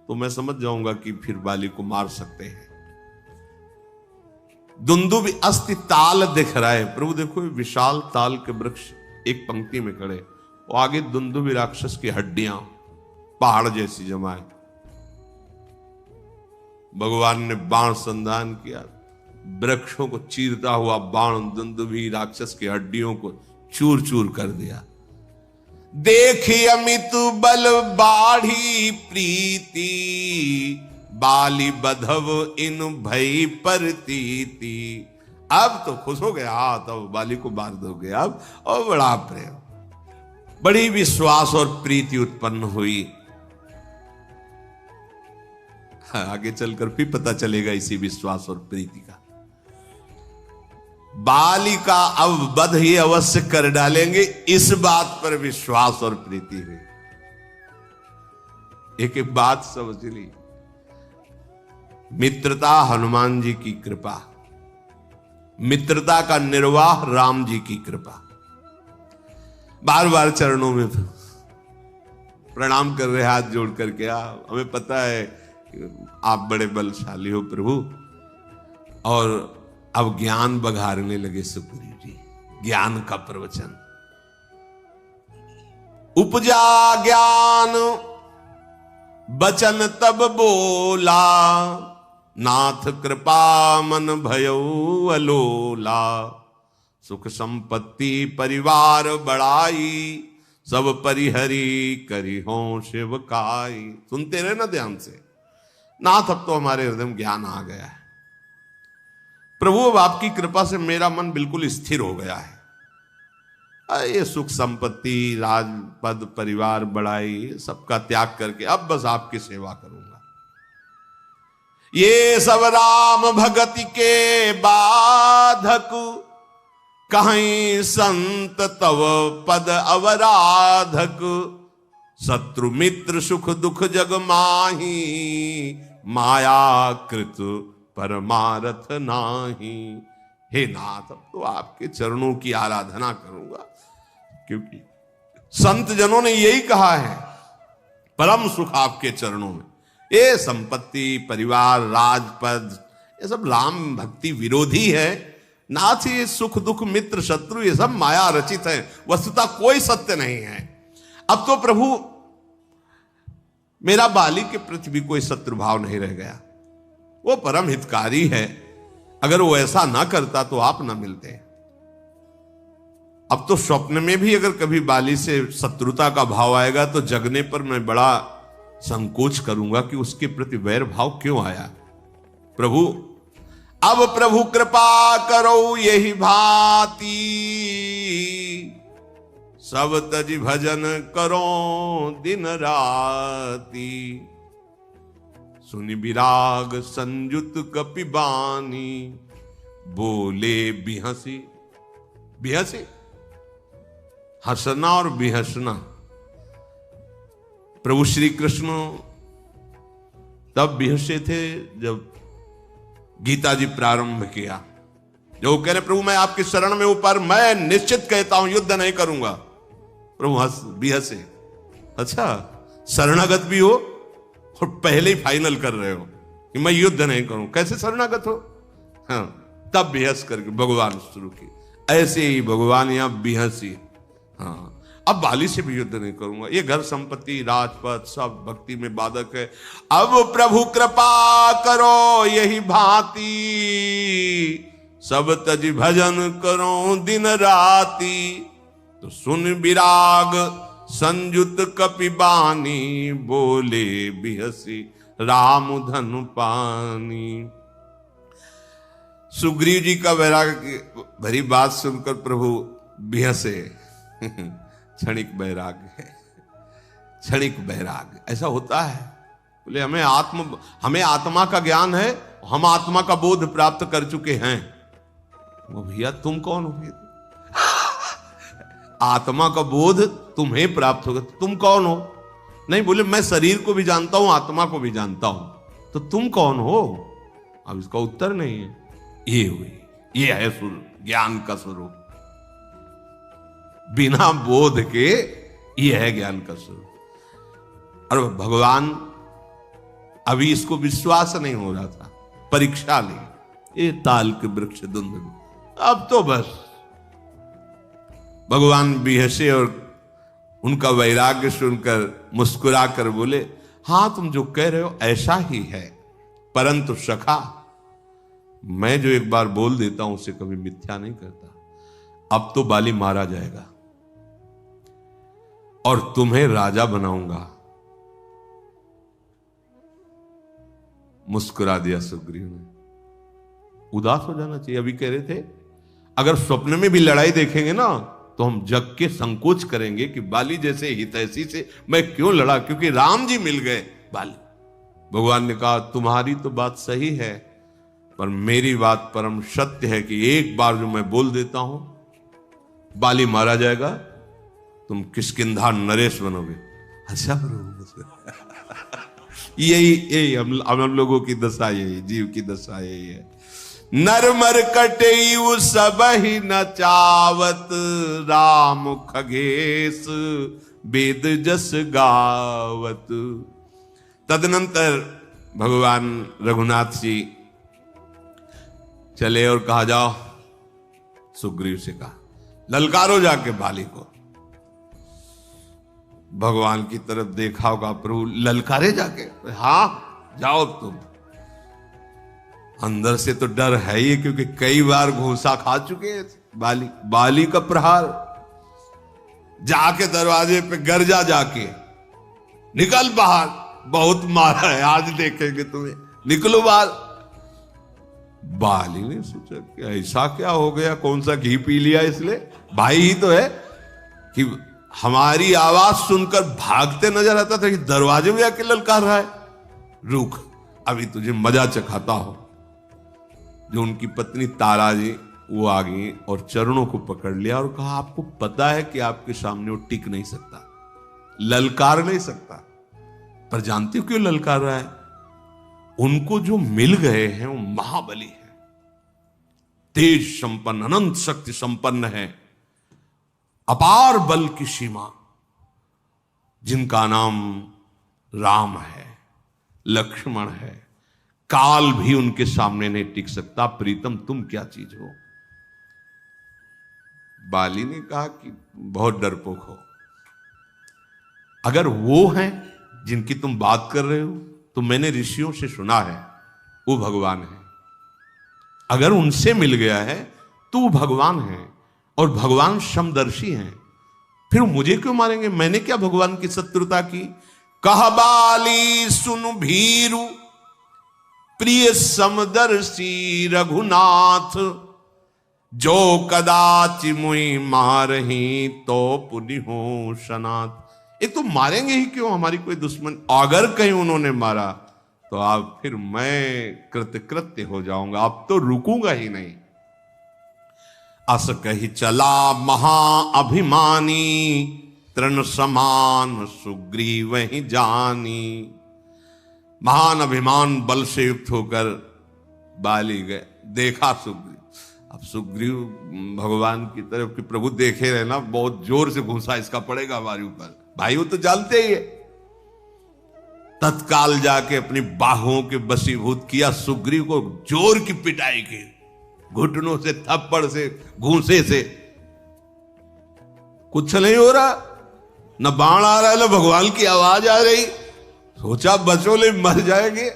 तो मैं समझ जाऊंगा कि फिर बाली को मार सकते हैं। दुंदुभी अस्ति ताल दिख रहा है। प्रभु देखो, विशाल ताल के वृक्ष एक पंक्ति में खड़े, और आगे दुंदुभी राक्षस की हड्डियां पहाड़ जैसी जमाए। भगवान ने बाण संधान किया, वृक्षों को चीरता हुआ बाण दुंदुभी राक्षस की हड्डियों को चूर चूर कर दिया। देखी अमित बल बाढ़ी प्रीति, बाली बधव इन भई परतीति। अब तो खुश हो गया, हाँ तब बाली को मार दोगे अब, और बड़ा प्रेम, बड़ी विश्वास और प्रीति उत्पन्न हुई। आगे चलकर फिर पता चलेगा इसी विश्वास और प्रीति का। बाली का अब वध ही अवश्य कर डालेंगे, इस बात पर विश्वास और प्रीति हुई। एक एक बात समझ ली, मित्रता हनुमान जी की कृपा, मित्रता का निर्वाह राम जी की कृपा। बार बार चरणों में प्रणाम कर रहे, हाथ जोड़ करके। हमें पता है आप बड़े बलशाली हो प्रभु। और अब ज्ञान बघारने लगे सुग्रीव जी, ज्ञान का प्रवचन। उपजा ज्ञान बचन तब बोला, नाथ कृपा मन भयो अलोला। सुख संपत्ति परिवार बढ़ाई, सब परिहरी करी हो शिवकाई। सुनते रहे ना ध्यान से। नाथ अब तो हमारे हृदय में ज्ञान आ गया है प्रभु, अब आपकी कृपा से मेरा मन बिल्कुल स्थिर हो गया है। ये सुख संपत्ति, राजपद, परिवार, बड़ाई, सबका त्याग करके अब बस आपकी सेवा करूंगा। ये सब राम भगति के बाधक, कहीं संत तव पद अवराधक। शत्रु मित्र सुख दुख जग माही, माया कृत परमारथ नाही। हे नाथ, अब तो आपके चरणों की आराधना करूंगा, क्योंकि संत जनों ने यही कहा है, परम सुख आपके चरणों में। ये संपत्ति, परिवार, राजपद, ये सब राम भक्ति विरोधी है। नाथ, ये सुख दुख मित्र शत्रु ये सब माया रचित है, वस्तुतः कोई सत्य नहीं है। अब तो प्रभु मेरा बाली के प्रति भी कोई शत्रु भाव नहीं रह गया। वो परम हितकारी है, अगर वो ऐसा ना करता तो आप ना मिलते। अब तो स्वप्न में भी अगर कभी बाली से शत्रुता का भाव आएगा तो जगने पर मैं बड़ा संकोच करूंगा कि उसके प्रति वैर भाव क्यों आया। प्रभु, अब प्रभु कृपा करो यही भांति, सब तज भजन करो दिन राती। सुनि विराग संयुत कपिबानी, बोले बिहसी। बिहसी, हंसना और बिहसना। प्रभु श्री कृष्ण तब बिहसे थे जब गीता जी प्रारंभ किया, जो कह रहे प्रभु मैं आपकी शरण में ऊपर, मैं निश्चित कहता हूं युद्ध नहीं करूंगा। प्रभु हंस बिहसे। अच्छा, शरणागत भी हो और पहले ही फाइनल कर रहे हो कि मैं युद्ध नहीं करूं, कैसे शरणागत हो? हाँ, तब बिहस करके भगवान शुरू की। ऐसे ही भगवान यहां बिहसी। हाँ, अब बाली से भी युद्ध नहीं करूंगा, ये घर संपत्ति राजपद सब भक्ति में बाधक है। अब प्रभु कृपा करो यही भांति, सब तज भजन करो दिन राती। तो सुन विराग संयुत कपिबानी, बोले बिहसी राम धनु पानी। सुग्रीव जी का वैराग्य भरी बात सुनकर प्रभु बिहसे। क्षणिक वैराग्य है, क्षणिक वैराग्य ऐसा होता है। बोले हमें आत्मा का ज्ञान है, हम आत्मा का बोध प्राप्त कर चुके हैं। वो भैया तुम कौन हो? आत्मा का बोध तुम्हें प्राप्त होगा, तुम कौन हो? नहीं, बोले मैं शरीर को भी जानता हूं, आत्मा को भी जानता हूं, तो तुम कौन हो? अब इसका उत्तर नहीं है। ये हुई, ये है ज्ञान का स्वरूप। बिना बोध के ये है ज्ञान का स्वरूप। और भगवान अभी इसको विश्वास नहीं हो रहा था, परीक्षा ली। ये ताल के वृक्ष धुंध, अब तो बस भगवान बिहसे और उनका वैराग्य सुनकर मुस्कुरा कर बोले, हां तुम जो कह रहे हो ऐसा ही है, परंतु सखा मैं जो एक बार बोल देता हूं उसे कभी मिथ्या नहीं करता। अब तो बाली मारा जाएगा और तुम्हें राजा बनाऊंगा। मुस्कुरा दिया सुग्रीव ने। उदास हो जाना चाहिए। अभी कह रहे थे अगर स्वप्न में भी लड़ाई देखेंगे ना तो हम जग के संकोच करेंगे कि बाली जैसे हितैषी से मैं क्यों लड़ा, क्योंकि राम जी मिल गए बाली। भगवान ने कहा तुम्हारी तो बात सही है, पर मेरी बात परम सत्य है कि एक बार जो मैं बोल देता हूं बाली मारा जाएगा, तुम किष्किंधा नरेश बनोगे। अच्छा यही हम लोगों की दशा, यही जीव की दशा यही है। नरमर कटेयु सब ही नचावत, राम खगेश वेद जस गावत। तदनंतर भगवान रघुनाथ जी चले और कहा जाओ, सुग्रीव से कहा ललकारो जाके बाली को। भगवान की तरफ देखा होगा प्रभु, ललकारे जाके? हां जाओ तुम। अंदर से तो डर है ही, क्योंकि कई बार घूसा खा चुके हैं बाली का प्रहार। जाके दरवाजे पे गरजा, जाके निकल बाहर, बहुत मारा है आज देखेंगे तुम्हें, निकलो बाहर। बाली ने सोचा कि ऐसा क्या हो गया, कौन सा घी पी लिया इसलिए, भाई ही तो है, कि हमारी आवाज सुनकर भागते नजर आता था कि दरवाजे में आके ललकार रहा है, रुक अभी तुझे मजा चखाता हो। जो उनकी पत्नी तारा जी वो आ गई और चरणों को पकड़ लिया और कहा, आपको पता है कि आपके सामने वो टिक नहीं सकता, ललकार नहीं सकता, पर जानते हो क्यों ललकार रहा है? उनको जो मिल गए हैं वो महाबली है, तेज संपन्न, अनंत शक्ति संपन्न है, अपार बल की सीमा, जिनका नाम राम है, लक्ष्मण है। काल भी उनके सामने नहीं टिक सकता। प्रीतम तुम क्या चीज हो? बाली ने कहा कि बहुत डरपोक हो। अगर वो हैं जिनकी तुम बात कर रहे हो तो मैंने ऋषियों से सुना है वो भगवान है। अगर उनसे मिल गया है तो वो भगवान है, और भगवान समदर्शी हैं, फिर मुझे क्यों मारेंगे? मैंने क्या भगवान की शत्रुता की? कह बाली सुन भीरु प्रिय समदर्शी रघुनाथ, जो कदाचि मुई मारही तो पुनि हो सनाथ। एक तो मारेंगे ही क्यों हमारी कोई दुश्मन? अगर कहीं उन्होंने मारा तो आप फिर मैं कृतकृत्य हो जाऊंगा, अब तो रुकूंगा ही नहीं। अस कही चला महा अभिमानी, तृण समान सुग्रीव वही जानी। महान अभिमान बल से युक्त होकर बाली गए, देखा सुग्रीव। अब सुग्रीव भगवान की तरफ कि प्रभु देखे रहे ना, बहुत जोर से घूसा इसका पड़ेगा हमारे ऊपर, भाई वो तो जानते ही है। तत्काल जाके अपनी बाहों के बसीभूत किया, सुग्रीव को जोर की पिटाई की, घुटनों से, थप्पड़ से, घूसे से। कुछ नहीं हो रहा, न बाण आ रहा है न भगवान की आवाज आ रही। सोचा बचोले मर जाएंगे,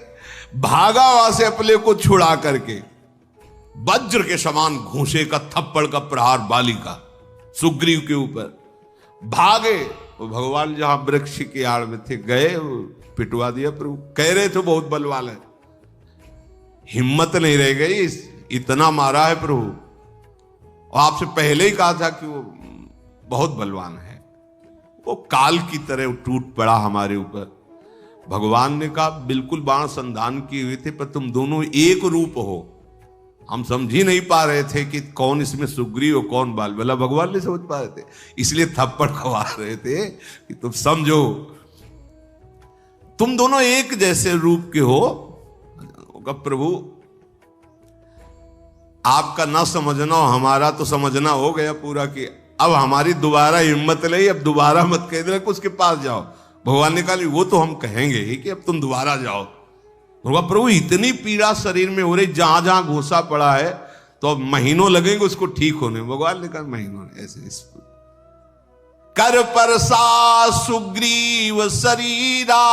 भागा वहां से अपने को छुड़ा करके। वज्र के समान घूसे का, थप्पड़ का प्रहार बाली का सुग्रीव के ऊपर। भागे वो भगवान जहां वृक्ष की आड़ में थे, गए पिटवा दिया। प्रभु कह रहे थे बहुत बलवान है, हिम्मत नहीं रह गई, इतना मारा है प्रभु। और आपसे पहले ही कहा था कि वो बहुत बलवान है। वो काल की तरह टूट पड़ा हमारे ऊपर। भगवान ने कहा बिल्कुल बाण संधान किए हुए थे, पर तुम दोनों एक रूप हो। हम समझ ही नहीं पा रहे थे कि कौन इसमें सुग्रीव और कौन बाल। भला भगवान नहीं समझ पा रहे थे, इसलिए थप्पड़ खवा रहे थे कि तुम समझो, तुम दोनों एक जैसे रूप के हो। प्रभु आपका ना समझना हमारा तो समझना हो गया पूरा, कि अब हमारी दोबारा हिम्मत नहीं, अब दोबारा मत कह देना कि उसके पास जाओ। भगवान ने कहा वो तो हम कहेंगे ही कि अब तुम दोबारा जाओ। होगा प्रभु इतनी पीड़ा शरीर में हो रही, जहां जहां घूसा पड़ा है, तो अब महीनों लगेंगे उसको ठीक होने। भगवान ने कहा महीनों ऐसे कर परसा सुग्रीव शरीरा,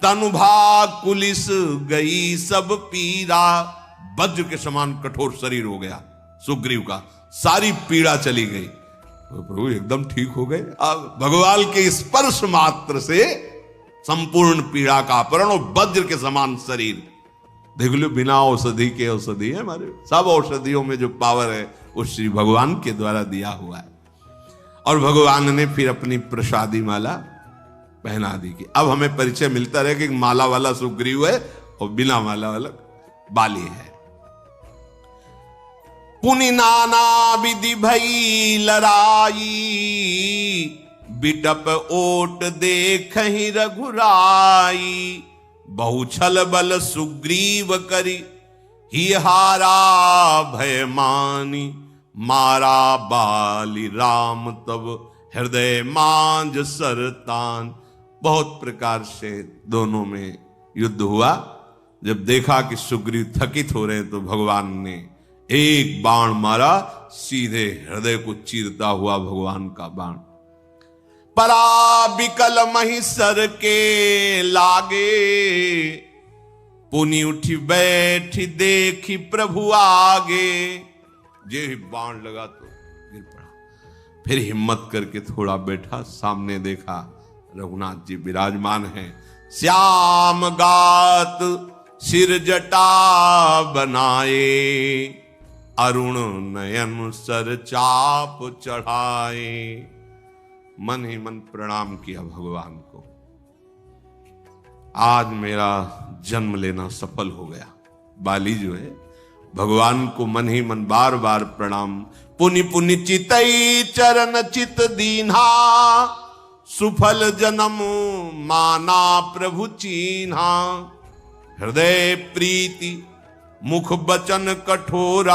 तनुभा कुलिस गई सब पीरा। वज्र के समान कठोर शरीर हो गया सुग्रीव का, सारी पीड़ा चली गई। तो प्रभु एकदम ठीक हो गए। अब भगवान के स्पर्श मात्र से संपूर्ण पीड़ा का अपहरण, और वज्र के समान शरीर। देख लो बिना औषधि के औषधि है हमारे, सब औषधियों में जो पावर है वो श्री भगवान के द्वारा दिया हुआ है। और भगवान ने फिर अपनी प्रसादी माला पहना दी कि अब हमें परिचय मिलता रहे कि माला वाला सुग्रीव है और बिना माला वाला बाली है। पुनि नाना विधि भई लड़ाई, बिटप ओट देख ही रघुराई। बहु छल बल सुग्रीव करी, ही हारा भय मानी। मारा बाली राम तब हृदय मांझ सरतान। बहुत प्रकार से दोनों में युद्ध हुआ। जब देखा कि सुग्रीव थकित हो रहे हैं तो भगवान ने एक बाण मारा, सीधे हृदय को चीरता हुआ भगवान का बाण। परा बिकल महिषर के लागे, पुनि उठी बैठी देखी प्रभु आगे। जे बाण लगा तो गिर पड़ा, फिर हिम्मत करके थोड़ा बैठा, सामने देखा रघुनाथ जी विराजमान हैं। श्याम गात सिर जटा बनाए, अरुण नयन सर चाप चढ़ाए। मन ही मन प्रणाम किया भगवान को, आज मेरा जन्म लेना सफल हो गया। बाली जो है भगवान को मन ही मन बार बार प्रणाम। पुनि पुनि चितई चरण चित दीन्हा, सुफल जन्म माना प्रभु चीन्हा। हृदय प्रीति मुख बचन कठोरा,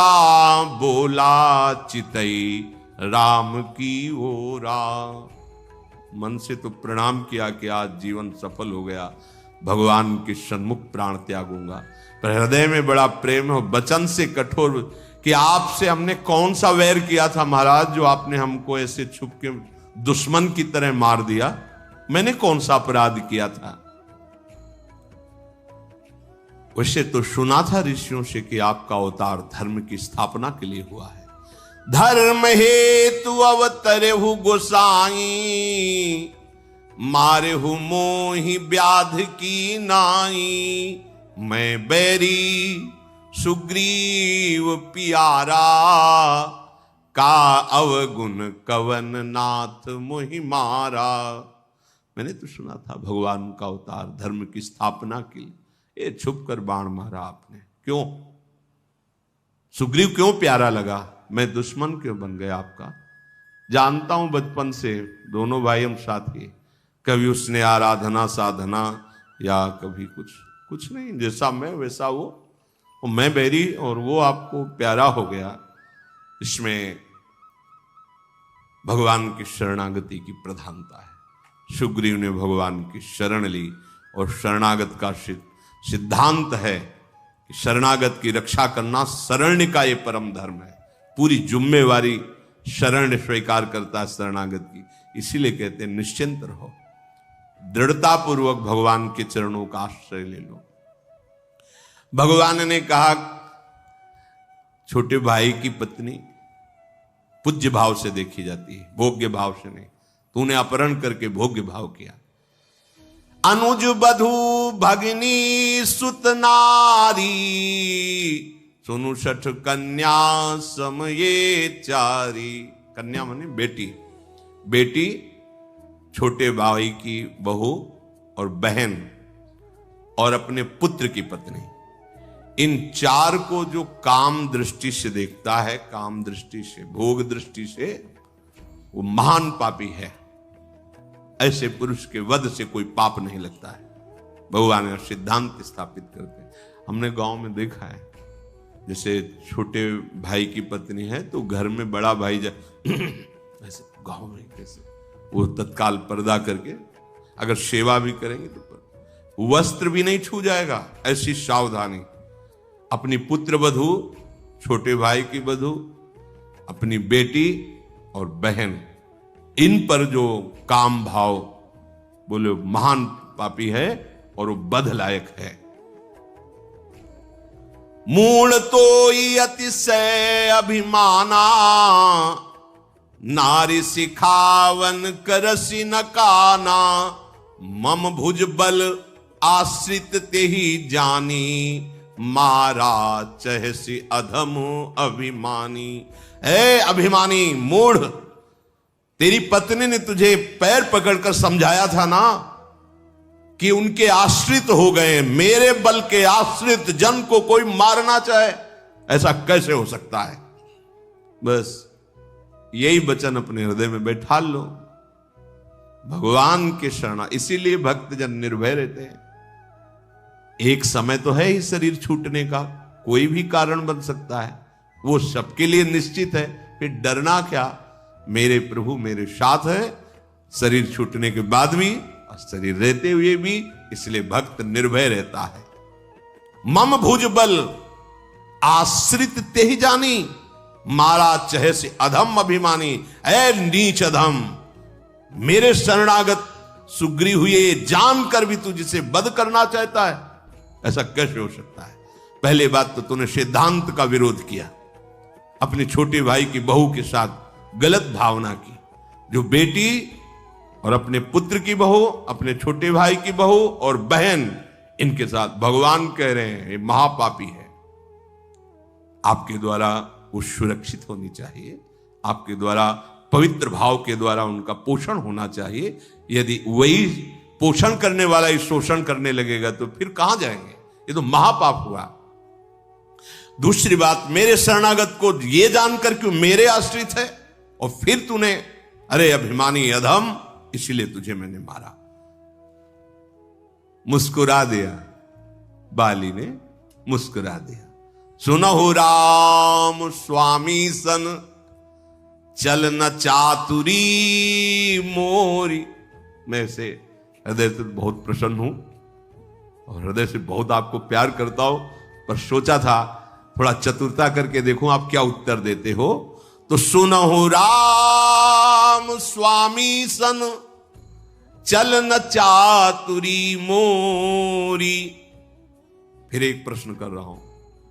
बोला चितई राम की ओरा। मन से तो प्रणाम किया कि आज जीवन सफल हो गया, भगवान के सन्मुख प्राण त्यागूंगा, पर हृदय में बड़ा प्रेम हो। वचन से कठोर कि आपसे हमने कौन सा वैर किया था महाराज, जो आपने हमको ऐसे छुप के दुश्मन की तरह मार दिया। मैंने कौन सा अपराध किया था। वैसे तो सुना था ऋषियों से कि आपका अवतार धर्म की स्थापना के लिए हुआ है। धर्म हेतु अवतरेहु गोसाई, मारेहु मोहि व्याध की नाई। मैं बैरी सुग्रीव पियारा, का अवगुण कवन नाथ मोहि मारा। मैंने तो सुना था भगवान का अवतार धर्म की स्थापना के लिए, ये छुप कर बाण मारा आपने। क्यों? सुग्रीव क्यों प्यारा लगा? मैं दुश्मन क्यों बन गया आपका? जानता हूं बचपन से दोनों भाई हम साथी, कभी उसने आराधना साधना या कभी कुछ नहीं, जैसा मैं वैसा वो, और मैं बैरी और वो आपको प्यारा हो गया। इसमें भगवान की शरणागति की प्रधानता है। सुग्रीव ने भगवान की शरण ली और शरणागत का सिद्धांत है कि शरणागत की रक्षा करना शरण्य का ये परम धर्म है। पूरी जिम्मेवारी शरण स्वीकार करता है शरणागत की। इसीलिए कहते हैं निश्चिंत रहो, दृढ़ता पूर्वक भगवान के चरणों का आश्रय ले लो। भगवान ने कहा छोटे भाई की पत्नी पूज्य भाव से देखी जाती है, भोग्य भाव से नहीं। तूने अपहरण करके भोग्य भाव किया। अनुज बधु भगिनी सुत नारी, सुनु सठ कन्या समये चारी। कन्या माने बेटी, बेटी छोटे भाई की बहू और बहन और अपने पुत्र की पत्नी, इन चार को जो काम दृष्टि से देखता है, काम दृष्टि से, भोग दृष्टि से, वो महान पापी है। ऐसे पुरुष के वध से कोई पाप नहीं लगता है। भगवान सिद्धांत स्थापित करते हैं। हमने गांव में देखा है, जैसे छोटे भाई की पत्नी है तो घर में बड़ा भाई ऐसे गांव में कैसे वो तत्काल पर्दा करके अगर सेवा भी करेंगे तो वस्त्र भी नहीं छू जाएगा। ऐसी सावधानी। अपनी पुत्र वधू, छोटे भाई की वधू, अपनी बेटी और बहन, इन पर जो काम भाव, बोले महान पापी है और वो बध लायक है। मूल तो अतिशय अभिमाना, नारी सिखावन करसी न काना। मम भुज बल आश्रित ते ही जानी, मारा चहसी अधम अभिमानी। ए अभिमानी मूढ़, तेरी पत्नी ने तुझे पैर पकड़कर समझाया था ना कि उनके आश्रित हो गए, मेरे बल के आश्रित जन को कोई मारना चाहे, ऐसा कैसे हो सकता है? बस यही वचन अपने हृदय में बैठा लो। भगवान के शरण, इसीलिए भक्तजन निर्भय रहते हैं। एक समय तो है ही शरीर छूटने का, कोई भी कारण बन सकता है, वो सबके लिए निश्चित है, फिर डरना क्या? मेरे प्रभु मेरे साथ है, शरीर छूटने के बाद भी और शरीर रहते हुए भी, इसलिए भक्त निर्भय रहता है। मम भुज बल आश्रित ते ही जानी, मारा चहे से अधम अभिमानी। ऐ नीच अधम, मेरे शरणागत सुग्रीव हुए जानकर भी तू जिसे वध करना चाहता है, ऐसा कैसे हो सकता है? पहले बात तो तूने सिद्धांत का विरोध किया, अपने छोटे भाई की बहू के साथ गलत भावना की। जो बेटी और अपने पुत्र की बहू, अपने छोटे भाई की बहू और बहन, इनके साथ भगवान कह रहे हैं ये महापापी है। आपके द्वारा वो सुरक्षित होनी चाहिए। आपके द्वारा पवित्र भाव के द्वारा उनका पोषण होना चाहिए। यदि वही पोषण करने वाला ही शोषण करने लगेगा तो फिर कहां जाएंगे? ये तो महापाप हुआ। दूसरी बात, मेरे शरणागत को ये जानकर क्यों मेरे आश्रित है और फिर तूने, अरे अभिमानी अधम, इसलिए तुझे मैंने मारा। मुस्कुरा दिया, बाली ने मुस्कुरा दिया। सुनहु राम स्वामी सन, चल न चातुरी मोरी। मैं से हृदय से बहुत प्रसन्न हूं और हृदय से बहुत आपको प्यार करता हूं, पर सोचा था थोड़ा चतुरता करके देखूं आप क्या उत्तर देते हो। तो सुनहु राम स्वामी सन, चल न चातुरी मोरी। फिर एक प्रश्न कर रहा हूं,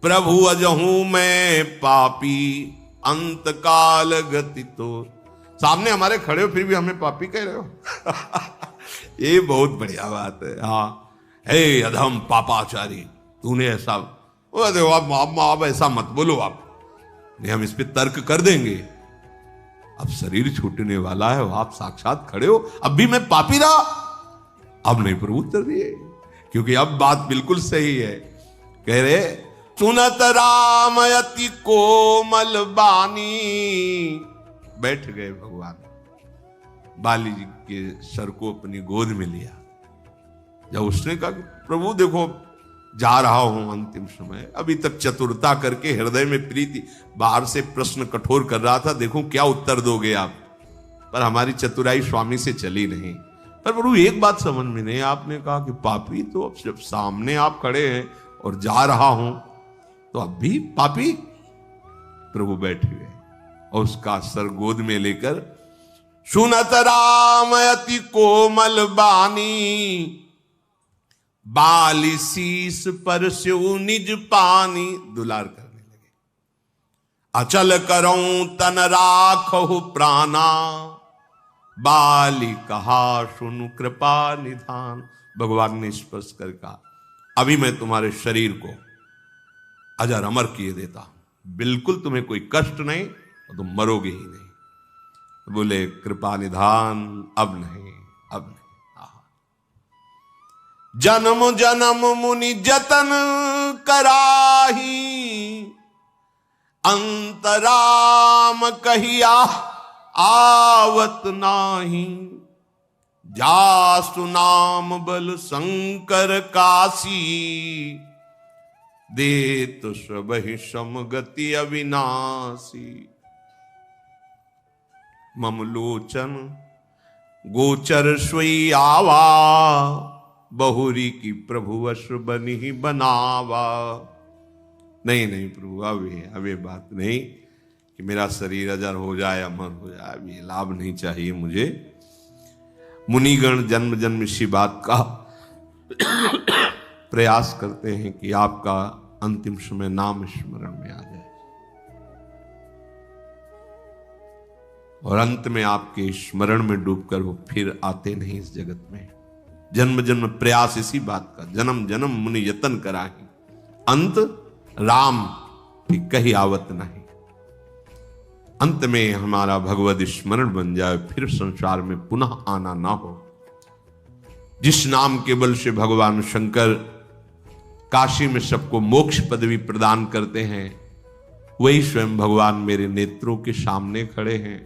प्रभु अजहूं मैं पापी, अंत काल गति तो। सामने हमारे खड़े हो फिर भी हमें पापी कह रहे हो। ये बहुत बढ़िया बात है। हाँ, हे अधम पापाचारी, तूने ऐसा, देखो आप ऐसा मत बोलो, आप नहीं, हम इस पे तर्क कर देंगे। अब शरीर छूटने वाला है, आप साक्षात खड़े हो, अब भी मैं पापी रहा? अब नहीं प्रभु उत्तर दिए, क्योंकि अब बात बिल्कुल सही है। कह रहे, सुनत राम अति कोमल बानी। बैठ गए भगवान, बाली जी के सर को अपनी गोद में लिया। जब उसने कहा कि प्रभु देखो, जा रहा हूं अंतिम समय, अभी तक चतुरता करके हृदय में प्रीति, बाहर से प्रश्न कठोर कर रहा था, देखो क्या उत्तर दोगे आप, पर हमारी चतुराई स्वामी से चली नहीं। पर प्रभु एक बात समझ में नहीं, आपने कहा कि पापी, तो अब जब सामने आप खड़े हैं और जा रहा हूं तो अब भी पापी? प्रभु बैठे हुए और उसका सर गोद में लेकर, सुनत राम अति कोमल बानी, बाली शीस पर स्यु निज पानी। दुलार करने लगे। अचल करऊं तन राखहु प्राणा, बाली कहा सुनु कृपा निधान। भगवान ने स्पष्ट कर कहा, अभी मैं तुम्हारे शरीर को अजर अमर किए देता हूं, बिल्कुल तुम्हें कोई कष्ट नहीं और तुम मरोगे ही नहीं। बोले कृपा निधान, अब नहीं, अब नहीं। जन्म जन्म मुनि जतन कराही, अंतराम कहिया आवत नाही। जासु नाम बल शंकर काशी, देत सबहि समगति अविनाशी। ममलोचन गोचर सोई आवा, बहुरी की प्रभु वश बनी ही बनावा। नहीं नहीं प्रभु, अब ये बात नहीं कि मेरा शरीर अजर हो जाए, अमर हो जाए, अब ये लाभ नहीं चाहिए मुझे। मुनिगण जन्म जन्म इसी बात का प्रयास करते हैं कि आपका अंतिम समय नाम स्मरण में आ जाए, और अंत में आपके स्मरण में डूबकर वो फिर आते नहीं इस जगत में। जन्म जन्म प्रयास इसी बात का, जन्म जन्म मुनि यतन कराही, अंत राम की कही आवत नहीं। अंत में हमारा भगवत स्मरण बन जाए, फिर संसार में पुनः आना ना हो। जिस नाम के बल से भगवान शंकर काशी में सबको मोक्ष पदवी प्रदान करते हैं, वही स्वयं भगवान मेरे नेत्रों के सामने खड़े हैं।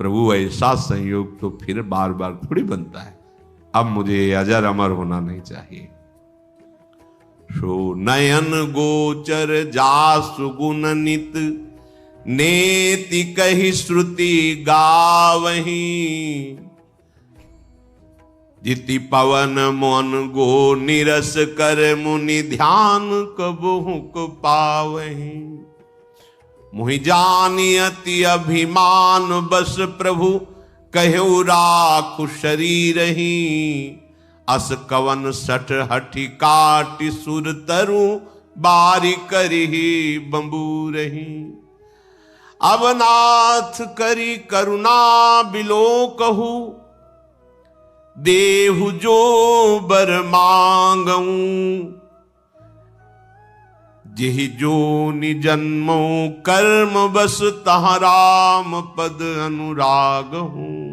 प्रभु ऐसा संयोग तो फिर बार बार थोड़ी बनता है। अब मुझे अजर अमर होना नहीं चाहिए। सो नयन गोचर जासु गुण नित, नेति कही श्रुति गावही। जिति पवन मन गो निरस कर, मुनि ध्यान कबहुक पावही। मुहि जानि अति अभिमान बस, प्रभु कहु राखु शरीर ही। अस कवन सठ हठि काटि सुर तरु, बारी करिहि बंबूरही। अब नाथ करी करुणा बिलो कहू, देहु जो बर मांगऊं। जेहि जोनि जन्मो कर्म बस तहाँ राम पद अनुराग हूं।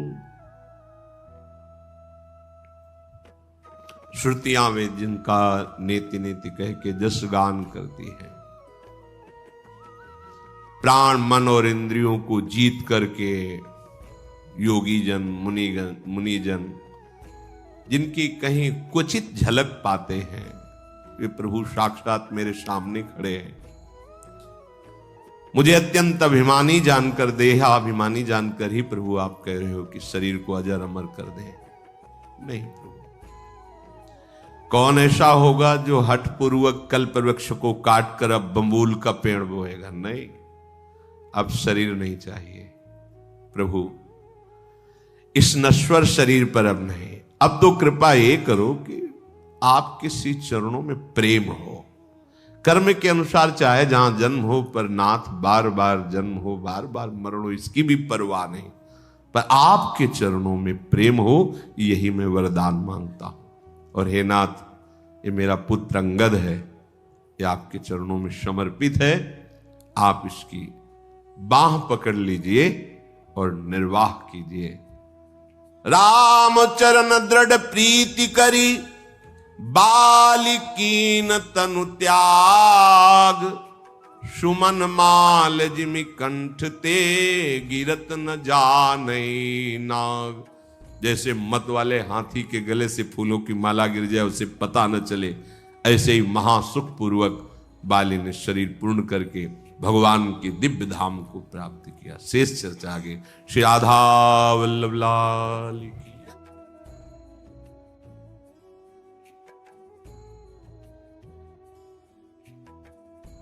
श्रुतियां वे जिनका नेति नेति कह के जस गान करती हैं, प्राण मन और इंद्रियों को जीत करके योगी जन मुनिजन जिनकी कहीं क्वचित झलक पाते हैं, वे प्रभु साक्षात मेरे सामने खड़े हैं। मुझे अत्यंत अभिमानी जानकर, देहाभिमानी जानकर ही प्रभु आप कह रहे हो कि शरीर को अजर अमर कर दें। नहीं प्रभु, कौन ऐसा होगा जो हठपूर्वक कल्प वृक्ष को काटकर अब बंबूल का पेड़ बोएगा? नहीं, अब शरीर नहीं चाहिए प्रभु, इस नश्वर शरीर पर अब नहीं। अब तो कृपा ये करो कि आपके सी चरणों में प्रेम हो। कर्म के अनुसार चाहे जहां जन्म हो, पर नाथ बार बार जन्म हो, बार बार मरण हो, इसकी भी परवाह नहीं, पर आपके चरणों में प्रेम हो, यही मैं वरदान मांगता हूं। और हे नाथ, ये मेरा पुत्र अंगद है, ये आपके चरणों में समर्पित है। आप इसकी बाह पकड़ लीजिए और निर्वाह कीजिए। राम चरण दृढ़ प्रीति करी, बालिकीन तनु त्याग, सुमन माल जिमि कंठ ते, गिरत न जाने नाग। जैसे मत वाले हाथी के गले से फूलों की माला गिर जाए, उसे पता न चले, ऐसे ही महासुख पूर्वक बाली ने शरीर पूर्ण करके भगवान के दिव्य धाम को प्राप्त किया। शेष चर्चा आगे। श्री राधा वल्लभ लाल की।